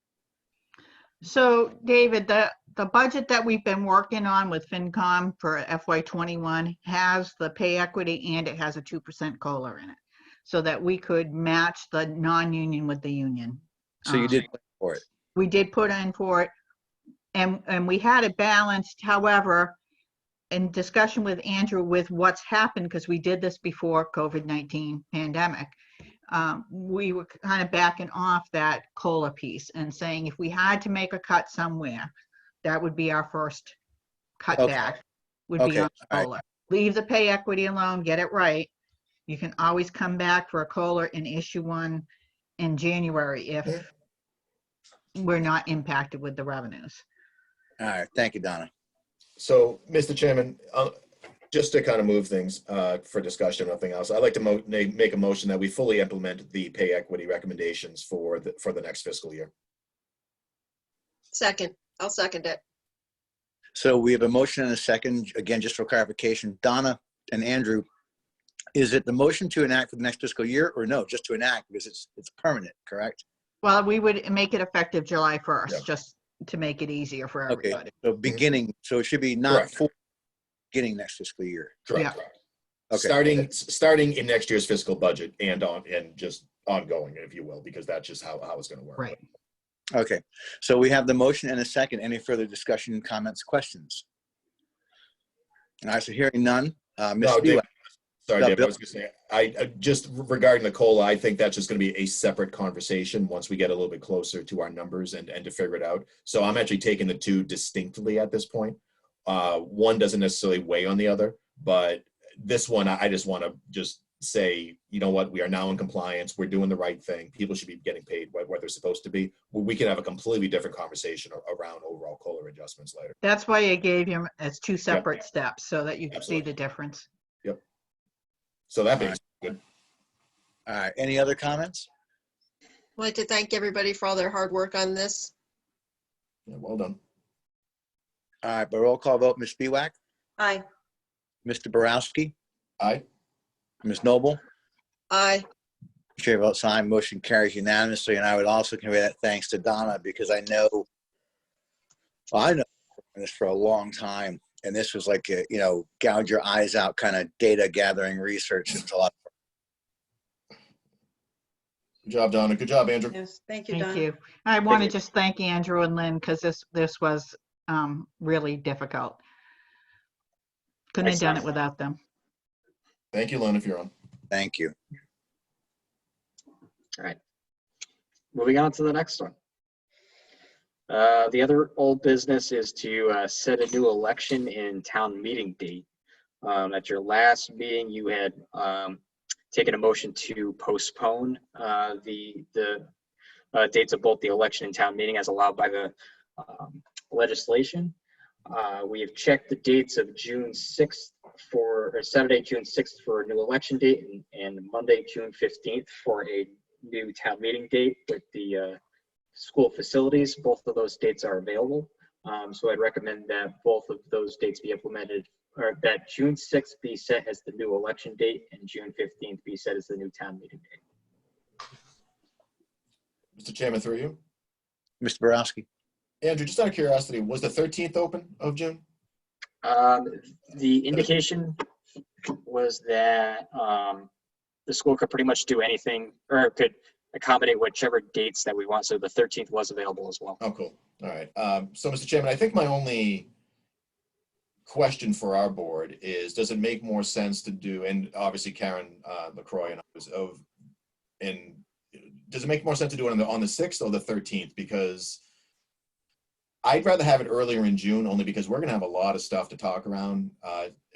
Speaker 7: So David, the budget that we've been working on with FinCom for FY21 has the pay equity and it has a 2% COLA in it, so that we could match the non-union with the union.
Speaker 2: So you did plan for it.
Speaker 7: We did put in for it, and we had it balanced. However, in discussion with Andrew with what's happened, because we did this before COVID-19 pandemic, we were kind of backing off that COLA piece and saying if we had to make a cut somewhere, that would be our first cutback, would be on COLA. Right. Leave the pay equity alone, get it right. You can always come back for a COLA and issue one in January if we're not impacted with the revenues.
Speaker 2: All right, thank you, Donna.
Speaker 4: So, Mr. Chairman, Just to kind of move things for discussion, nothing else. I'd like to make a motion that we fully implement the pay equity recommendations for the next fiscal year.
Speaker 3: Second, I'll second it.
Speaker 2: So we have a motion and a second. Again, just for clarification, Donna and Andrew, is it the motion to enact for the next fiscal year or no, just to enact because it's permanent, correct?
Speaker 7: Well, we would make it effective July 1st,
Speaker 4: Yeah.
Speaker 7: just to make it easier for
Speaker 2: Okay,
Speaker 7: everybody.
Speaker 2: so beginning, so it should be not
Speaker 4: Correct.
Speaker 2: for beginning next fiscal year.
Speaker 4: Correct.
Speaker 7: Yeah.
Speaker 2: Okay.
Speaker 4: Starting in next year's fiscal budget and just ongoing, if you will, because that's just how it's going to work.
Speaker 7: Right.
Speaker 2: Okay, so we have the motion and a second. Any further discussion, comments, questions? All right, so hearing none. Ms.
Speaker 4: No, Dave,
Speaker 2: Spiewak.
Speaker 4: sorry,
Speaker 2: No,
Speaker 4: Dave, I
Speaker 2: Bill.
Speaker 4: was going to say, I just regarding the COLA, I think that's just going to be a separate conversation once we get a little bit closer to our numbers and to figure it out. So I'm actually taking the two distinctly at this point. One doesn't necessarily weigh on the other, but this one, I just want to just say, you know what, we are now in compliance. We're doing the right thing. People should be getting paid what they're supposed to be. We can have a completely different conversation around overall COLA adjustments later.
Speaker 7: That's why I gave him as two separate steps so that you can see
Speaker 4: Absolutely.
Speaker 7: the difference.
Speaker 4: Yep. So that being good.
Speaker 2: All right, any other comments?
Speaker 3: I'd like to thank everybody for all their hard work on this.
Speaker 4: Yeah, well done.
Speaker 2: All right, but roll call vote, Ms. Spiewak,
Speaker 5: Aye.
Speaker 2: Mr. Borowski,
Speaker 4: Aye.
Speaker 2: Ms. Noble.
Speaker 3: Aye.
Speaker 2: Chair votes aye, motion carries unanimously. And I would also convey that thanks to Donna because I know this for a long time. And this was like, a, gouge your eyes out kind of data gathering research. It's a lot.
Speaker 4: Good job, Donna. Good job, Andrew.
Speaker 5: Yes, thank you,
Speaker 7: Thank
Speaker 5: Donna.
Speaker 7: you. I want to
Speaker 2: you.
Speaker 7: just thank Andrew and Lynn because this was really difficult. Couldn't have done it
Speaker 1: Excellent.
Speaker 7: without them.
Speaker 4: Thank you, Lynn, if you're on.
Speaker 2: Thank you.
Speaker 1: All right. Moving on to the next one. The other old business is to set a new election and town meeting date. At your last meeting, you had taken a motion to postpone the dates of both the election and town meeting as allowed by the legislation. We have checked the dates of June 6th Saturday, June 6th for a new election date and Monday, June 15th for a new town meeting date with the school facilities. Both of those dates are available. So I'd recommend that both of those dates be implemented, or that June 6th be set as the new election date and June 15th be set as the new town meeting date.
Speaker 4: Mr. Chairman, through you.
Speaker 2: Mr. Borowski.
Speaker 4: Andrew, just out of curiosity, was the 13th open of June?
Speaker 1: The indication was that the school could pretty much do anything or could accommodate whichever dates that we want. So the 13th was available as well.
Speaker 4: Oh, cool. All right. So, Mr. Chairman, I think my only question for our board is, does it make more sense to do, and obviously Karen LaCroix and others does it make more sense to do it on the 6th or the 13th? Because I'd rather have it earlier in June, only because we're going to have a lot of stuff to talk around.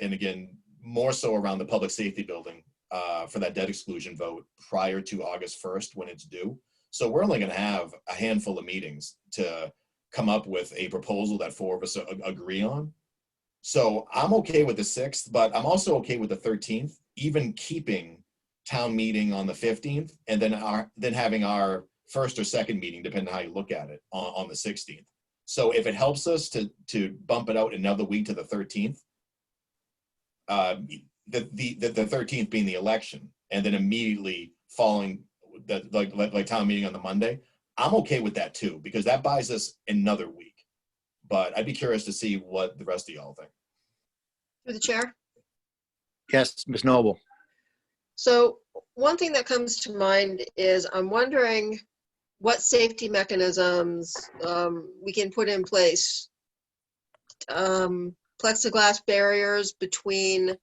Speaker 4: And again, more so around the public safety building for that debt exclusion vote prior to August 1st when it's due. So we're only going to have a handful of meetings to come up with a proposal that four of us agree on. So I'm okay with the 6th, but I'm also okay with the 13th, even keeping town meeting on the 15th and then having our first or second meeting, depending on how you look at it, on the 16th. So if it helps us to bump it out another week to the 13th, the 13th being the election, and then immediately following the like town meeting on the Monday, I'm okay with that too, because that buys us another week. But I'd be curious to see what the rest of y'all think.
Speaker 3: Through the chair.
Speaker 2: Yes, Ms. Noble.
Speaker 3: So one thing that comes to mind is I'm wondering what safety mechanisms we can put in place. Plexiglass barriers between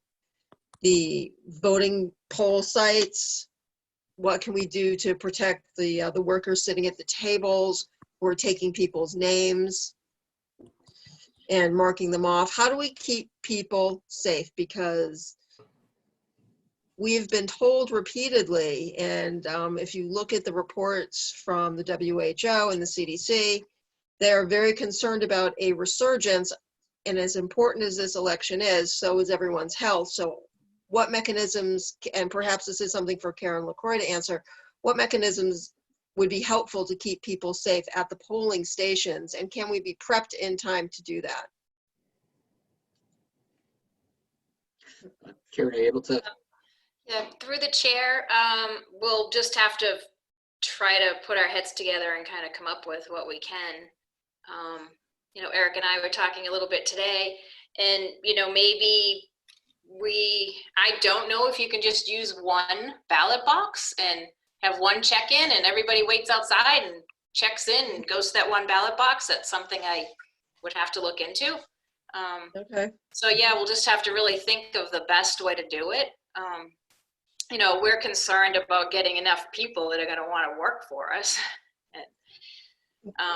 Speaker 3: the voting poll sites. What can we do to protect the workers sitting at the tables who are taking people's names and marking them off? How do we keep people safe? Because we've been told repeatedly, and if you look at the reports from the WHO and the CDC, they're very concerned about a resurgence And as important as this election is, so is everyone's health. So what mechanisms, and perhaps this is something for Karen LaCroix to answer, what mechanisms would be helpful to keep people safe at the polling stations? And can we be prepped in time to do that?
Speaker 1: Karen, are you able to?
Speaker 8: Yeah, through the chair, we'll just have to try to put our heads together and kind of come up with what we can. You know, Eric and I were talking a little bit today, and, you know, maybe I don't know if you can just use one ballot box and have one check-in and everybody waits outside and checks in and goes to that one ballot box. That's something I would have to look into.
Speaker 3: Okay.
Speaker 8: So yeah, we'll just have to really think of the best way to do it. You know, we're concerned about getting enough people that are going to want to work for us.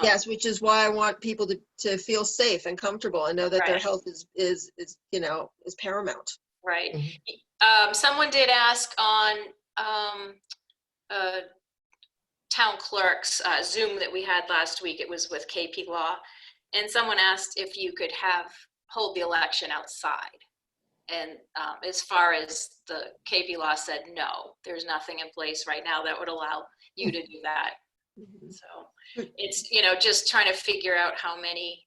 Speaker 3: Yes, which is why I want people to feel safe and comfortable and know that their
Speaker 8: Right.
Speaker 3: health is you know, is paramount.
Speaker 8: Right. Someone did ask on town clerk's Zoom that we had last week. It was with KP Law, and someone asked if you could hold the election outside. And as far as the KP Law said, no, there's nothing in place right now that would allow you to do that. So it's, you know, just trying to figure out how many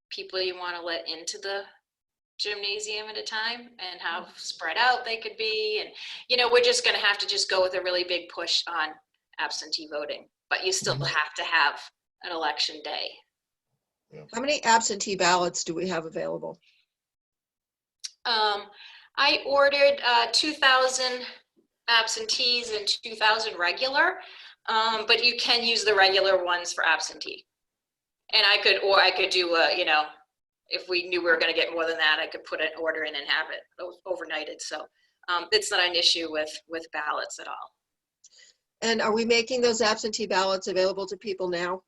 Speaker 8: people you want to let into the gymnasium at a time and how spread out they could be. And, you know, we're just going to have to just go with a really big push on absentee voting, but you still have to have an election day.
Speaker 3: How many absentee ballots do we have available?
Speaker 8: I ordered 2,000 absentees and 2,000 regular, but you can use the regular ones for absentee. And I could do a, you know, if we knew we were going to get more than that, I could put an order in and have it overnighted. So it's not an issue with ballots at all.
Speaker 3: And are we making those absentee ballots available to people now?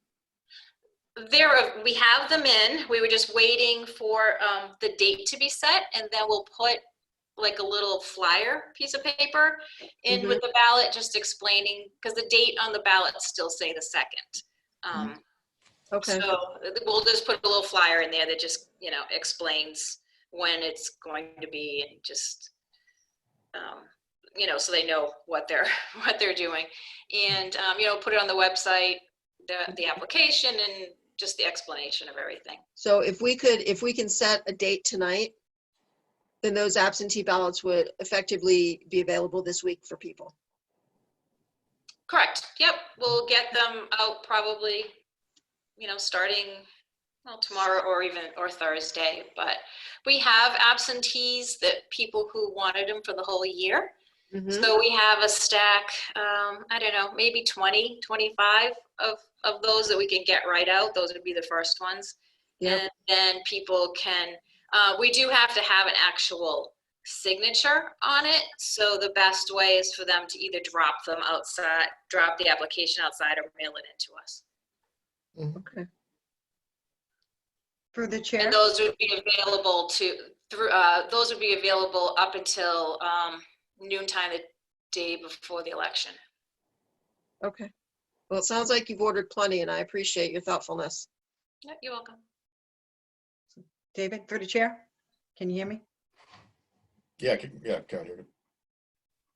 Speaker 8: We have them in. We were just waiting for the date to be set, and then we'll put like a little flyer piece of paper in with the ballot, just explaining, because the date on the ballot still say the 2nd.
Speaker 3: Okay.
Speaker 8: So we'll just put a little flyer in there that just, you know, explains when it's going to be, and just, you know, so they know what they're doing, and you know, put it on the website, the application, and just the explanation of everything.
Speaker 3: So if we can set a date tonight, then those absentee ballots would effectively be available this week for people.
Speaker 8: Correct. Yep. We'll get them out probably, you know, starting, well, tomorrow or Thursday. But we have absentees, that people who wanted them for the whole year. So we have a stack, I don't know, maybe 20, 25 of those that we can get right out. Those would be the first ones. Yep. And then people can, we do have to have an actual signature on it. So the best way is for them to either drop them outside, drop the application outside, or mail it into us.
Speaker 3: Okay.
Speaker 5: Through the chair.
Speaker 8: And those would be available those would be available up until noontime the day before the election.
Speaker 3: Okay. Well, it sounds like you've ordered plenty, and I appreciate your thoughtfulness.
Speaker 8: Yep, you're welcome.
Speaker 5: David, through the chair. Can you hear me?
Speaker 4: Yeah, Karen, you're good.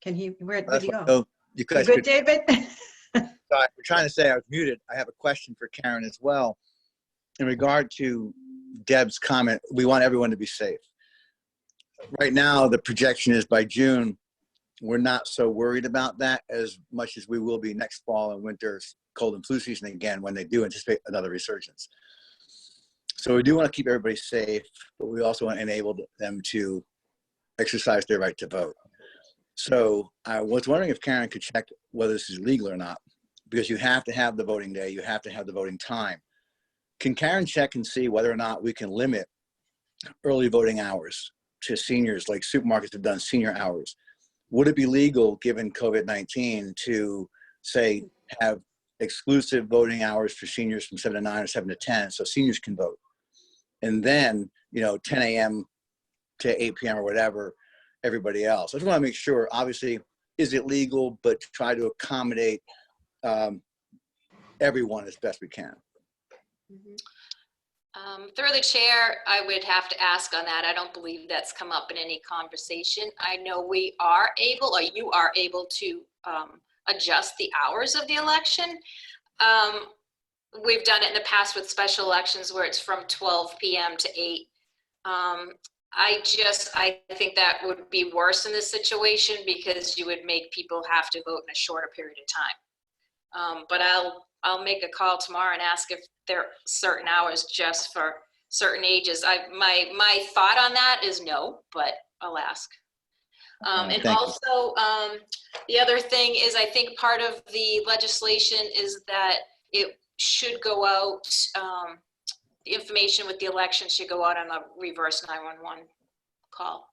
Speaker 5: Can he, where'd
Speaker 2: That's
Speaker 5: he go?
Speaker 2: what- oh, you guys
Speaker 5: Good,
Speaker 2: could-
Speaker 5: David?
Speaker 2: Sorry, we're trying to say I was muted. I have a question for Karen as well. In regard to Deb's comment, we want everyone to be safe. Right now, the projection is by June, we're not so worried about that as much as we will be next fall and winter's cold and flu season again, when they do anticipate another resurgence. So we do want to keep everybody safe, but we also want to enable them to exercise their right to vote. So I was wondering if Karen could check whether this is legal or not, because you have to have the voting day, you have to have the voting time. Can Karen check and see whether or not we can limit early voting hours to seniors, like supermarkets have done senior hours? Would it be legal, given COVID-19, to say have exclusive voting hours for seniors from 7 to 9 or 7 to 10, so seniors can vote? And then, you know, 10 a.m. to 8 p.m. or whatever, everybody else. I just want to make sure, obviously, is it legal, but try to accommodate everyone as best we can.
Speaker 8: Through the chair, I would have to ask on that. I don't believe that's come up in any conversation. I know we are able, or you are able to adjust the hours of the election. We've done it in the past with special elections where it's from 12 p.m. to 8. I think that would be worse in this situation because you would make people have to vote in a shorter period of time. But I'll make a call tomorrow and ask if there are certain hours just for certain ages. My thought on that is no, but I'll ask. And
Speaker 2: Thank you.
Speaker 8: also, the other thing is I think part of the legislation is that it should go out, the information with the election should go out on a reverse 911 call.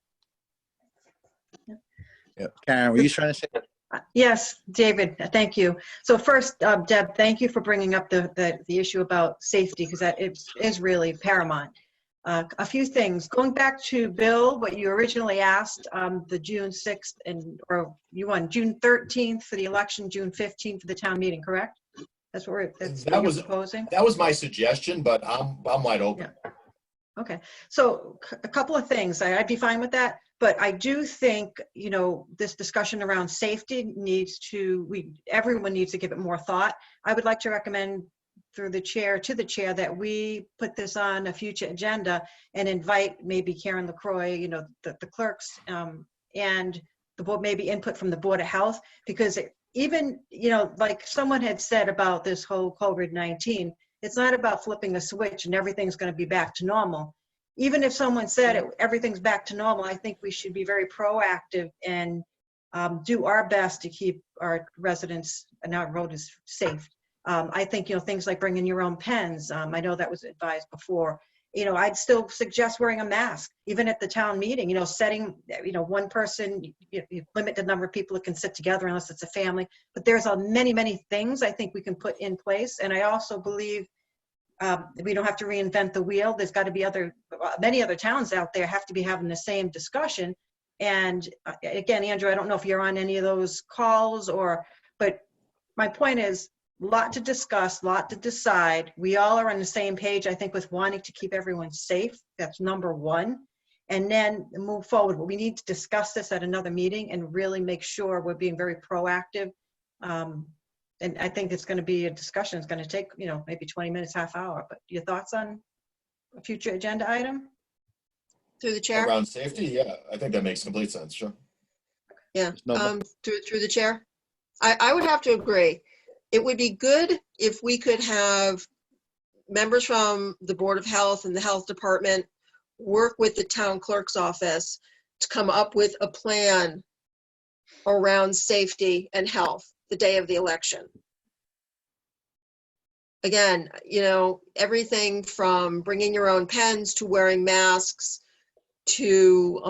Speaker 2: Yeah. Karen, were you trying to say?
Speaker 5: Yes, David, thank you. So first, Deb, thank you for bringing up the issue about safety, because that is really paramount. A few things. Going back to Bill, what you originally asked, the June 6th, or you want June 13th for the election, June 15th for the town meeting, correct? That's what you're proposing?
Speaker 4: That was my suggestion, but I'm wide open.
Speaker 5: Yeah. Okay, so a couple of things. I'd be fine with that, but I do think, this discussion around safety everyone needs to give it more thought. I would like to recommend through the chair to the chair that we put this on a future agenda and invite maybe Karen LaCroix, the clerks, and the board, maybe input from the Board of Health, because even, like someone had said about this whole COVID-19, it's not about flipping a switch and everything's going to be back to normal. Even if someone said everything's back to normal, I think we should be very proactive and do our best to keep our residents and our voters safe. I think, things like bringing your own pens. I know that was advised before. I'd still suggest wearing a mask, even at the town meeting, setting, one person, you limit the number of people that can sit together unless it's a family. But there's many, many things I think we can put in place. And I also believe we don't have to reinvent the wheel. There's got to be many other towns out there have to be having the same discussion. And again, Andrew, I don't know if you're on any of those calls but my point is, lot to discuss, lot to decide. We all are on the same page, I think, with wanting to keep everyone safe. That's number one. And then move forward. But we need to discuss this at another meeting and really make sure we're being very proactive. And I think it's going to be a discussion. It's going to take, maybe 20 minutes, half hour. But your thoughts on a future agenda item?
Speaker 3: Through the chair?
Speaker 4: Around safety, yeah, I think that makes complete sense, sure.
Speaker 3: Yeah,
Speaker 2: No.
Speaker 3: through the chair? I would have to agree. It would be good if we could have members from the Board of Health and the Health Department work with the town clerk's office to come up with a plan around safety and health the day of the election. Again, everything from bringing your own pens to wearing masks to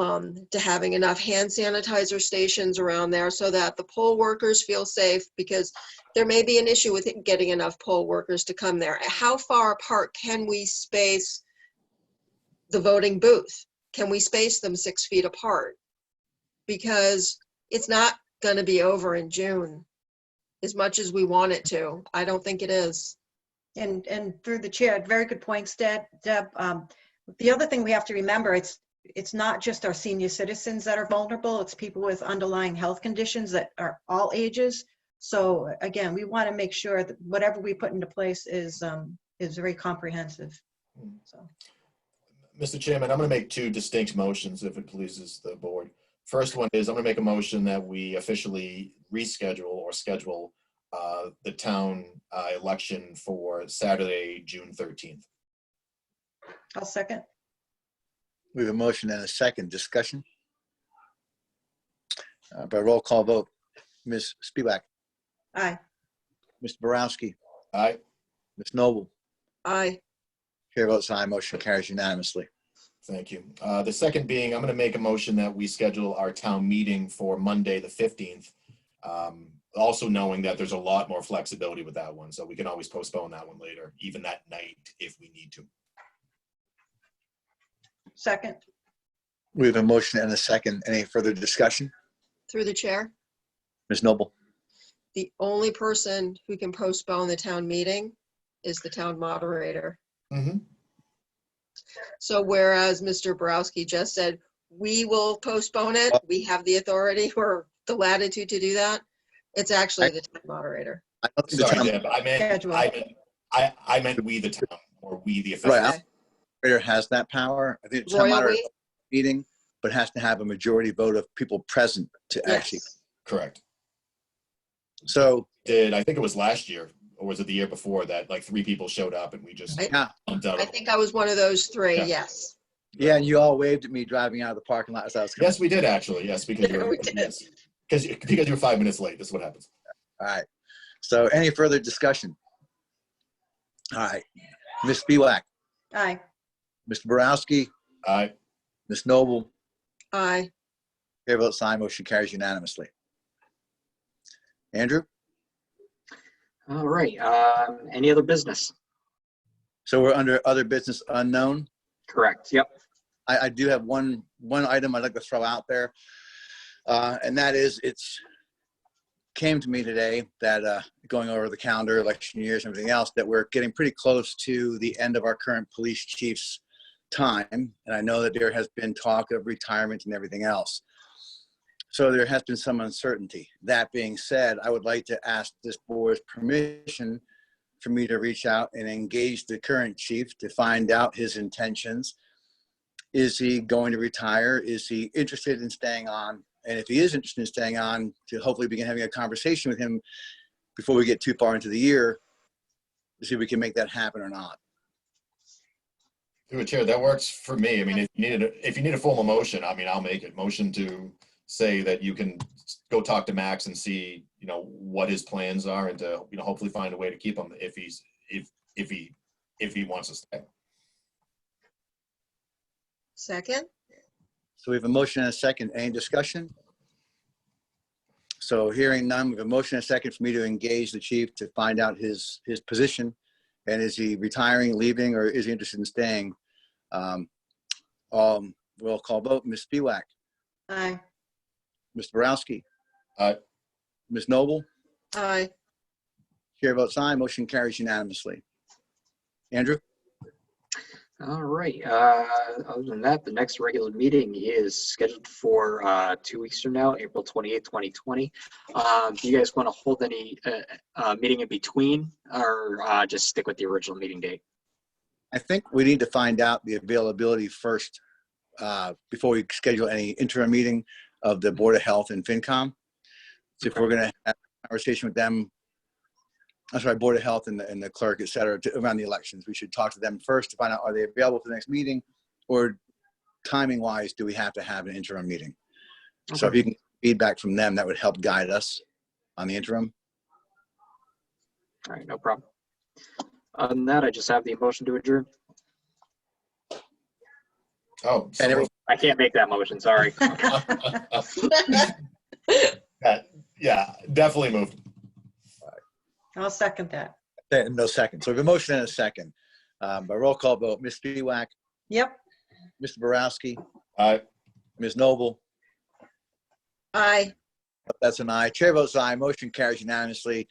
Speaker 3: having enough hand sanitizer stations around there so that the poll workers feel safe, because there may be an issue with getting enough poll workers to come there. How far apart can we space the voting booth? Can we space them 6 feet apart? Because it's not going to be over in June as much as we want it to. I don't think it is.
Speaker 5: And through the chair, very good points, Deb. The other thing we have to remember, it's not just our senior citizens that are vulnerable. It's people with underlying health conditions that are all ages. So again, we want to make sure that whatever we put into place is very comprehensive. So,
Speaker 4: Mr. Chairman, I'm going to make two distinct motions if it pleases the board. First one is I'm going to make a motion that we officially reschedule or schedule the town election for Saturday, June 13th.
Speaker 5: I'll second.
Speaker 2: We have a motion and a second. Discussion? By roll call vote, Ms. Spivak,
Speaker 5: Aye.
Speaker 2: Mr. Borowski,
Speaker 4: Aye.
Speaker 2: Ms. Noble.
Speaker 3: Aye.
Speaker 2: Chair votes aye, motion carries unanimously.
Speaker 4: Thank you. The second being, I'm going to make a motion that we schedule our town meeting for Monday, the 15th. Also knowing that there's a lot more flexibility with that one, so we can always postpone that one later, even that night if we need to.
Speaker 5: Second.
Speaker 2: We have a motion and a second. Any further discussion?
Speaker 3: Through the chair?
Speaker 2: Ms. Noble.
Speaker 3: The only person who can postpone the town meeting is the town moderator.
Speaker 4: Mm-hmm.
Speaker 3: So whereas Mr. Borowski just said, we will postpone it, we have the authority or the latitude to do that, it's actually the town moderator.
Speaker 2: I don't think the
Speaker 4: Sorry,
Speaker 2: town
Speaker 4: Deb,
Speaker 5: Schedule.
Speaker 4: I meant we the town, or we the officials.
Speaker 2: Right.
Speaker 3: Okay.
Speaker 2: moderator has that power. I think the town
Speaker 3: Royal
Speaker 2: moderator
Speaker 3: we?
Speaker 2: meeting, but has to have a majority vote of people present to actually.
Speaker 3: Yes.
Speaker 4: Correct.
Speaker 2: So
Speaker 4: I think it was last year, or was it the year before that, like 3 people showed up and we just
Speaker 3: I-
Speaker 4: bumped out.
Speaker 3: I think I was one of those 3,
Speaker 4: Yeah.
Speaker 3: yes.
Speaker 2: yeah, and you all waved at me driving out of the parking lot as I was coming.
Speaker 4: Yes, we did actually. Yes, because
Speaker 3: Yeah, we did.
Speaker 4: yes, because you're 5 minutes late. That's what happens.
Speaker 2: All right. So any further discussion? All right. Ms. Spiewak,
Speaker 5: Aye.
Speaker 2: Mr. Borowski,
Speaker 4: Aye.
Speaker 2: Ms. Noble,
Speaker 3: Aye.
Speaker 2: chair votes aye, motion carries unanimously. Andrew?
Speaker 1: All right. Any other business?
Speaker 2: So we're under other business unknown.
Speaker 1: Correct. Yep.
Speaker 2: I do have one item I'd like to throw out there. And that is, it's came to me today that going over the calendar, election years, and everything else, that we're getting pretty close to the end of our current police chief's time. And I know that there has been talk of retirement and everything else. So there has been some uncertainty. That being said, I would like to ask this board's permission for me to reach out and engage the current chief to find out his intentions. Is he going to retire? Is he interested in staying on? And if he is interested in staying on, to hopefully begin having a conversation with him before we get too far into the year to see if we can make that happen or not.
Speaker 4: Through a chair, that works for me. I mean, if you need a formal motion, I mean, I'll make it. Motion to say that you can go talk to Max and see, what his plans are, and to, hopefully find a way to keep him if he wants to stay.
Speaker 3: Second?
Speaker 2: So we have a motion and a second. Any discussion? So hearing none, we have a motion and a second for me to engage the chief to find out his position. And is he retiring, leaving, or is he interested in staying? Roll call vote. Ms. Spiewak,
Speaker 5: Aye.
Speaker 2: Mr. Borowski,
Speaker 4: Aye.
Speaker 2: Ms. Noble,
Speaker 3: Aye.
Speaker 2: chair votes aye, motion carries unanimously. Andrew?
Speaker 1: All right. Other than that, the next regular meeting is scheduled for 2 weeks from now, April 28th, 2020. Do you guys want to hold any meeting in between, or just stick with the original meeting date?
Speaker 2: I think we need to find out the availability first before we schedule any interim meeting of the Board of Health and FinCom. So if we're going to have a conversation with them, I'm sorry, Board of Health and the clerk, et cetera, around the elections, we should talk to them first to find out, are they available for the next meeting, or timing wise, do we have to have an interim meeting? So if you can get feedback from them, that would help guide us on the interim.
Speaker 1: All right, no problem. Other than that, I just have the motion to adjourn.
Speaker 4: Oh,
Speaker 2: And it was-
Speaker 1: I can't make that motion, sorry.
Speaker 4: yeah, definitely moved.
Speaker 5: I'll second that.
Speaker 2: No second. So we have a motion and a second. By roll call vote, Ms. Spiewak,
Speaker 5: Yep.
Speaker 2: Mr. Borowski,
Speaker 4: Aye.
Speaker 2: Ms. Noble,
Speaker 3: Aye.
Speaker 2: that's an aye. Chair votes aye. Motion carries unanimously.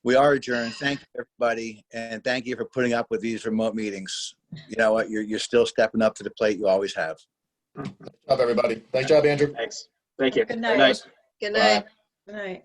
Speaker 2: We are adjourned. Thank you, everybody. And thank you for putting up with these remote meetings. You know what? You're still stepping up to the plate. You always have.
Speaker 4: Good job, everybody. Nice job, Andrew.
Speaker 1: Thanks. Thank you.
Speaker 5: Good night.
Speaker 3: Good night.
Speaker 4: Bye.
Speaker 5: Good night.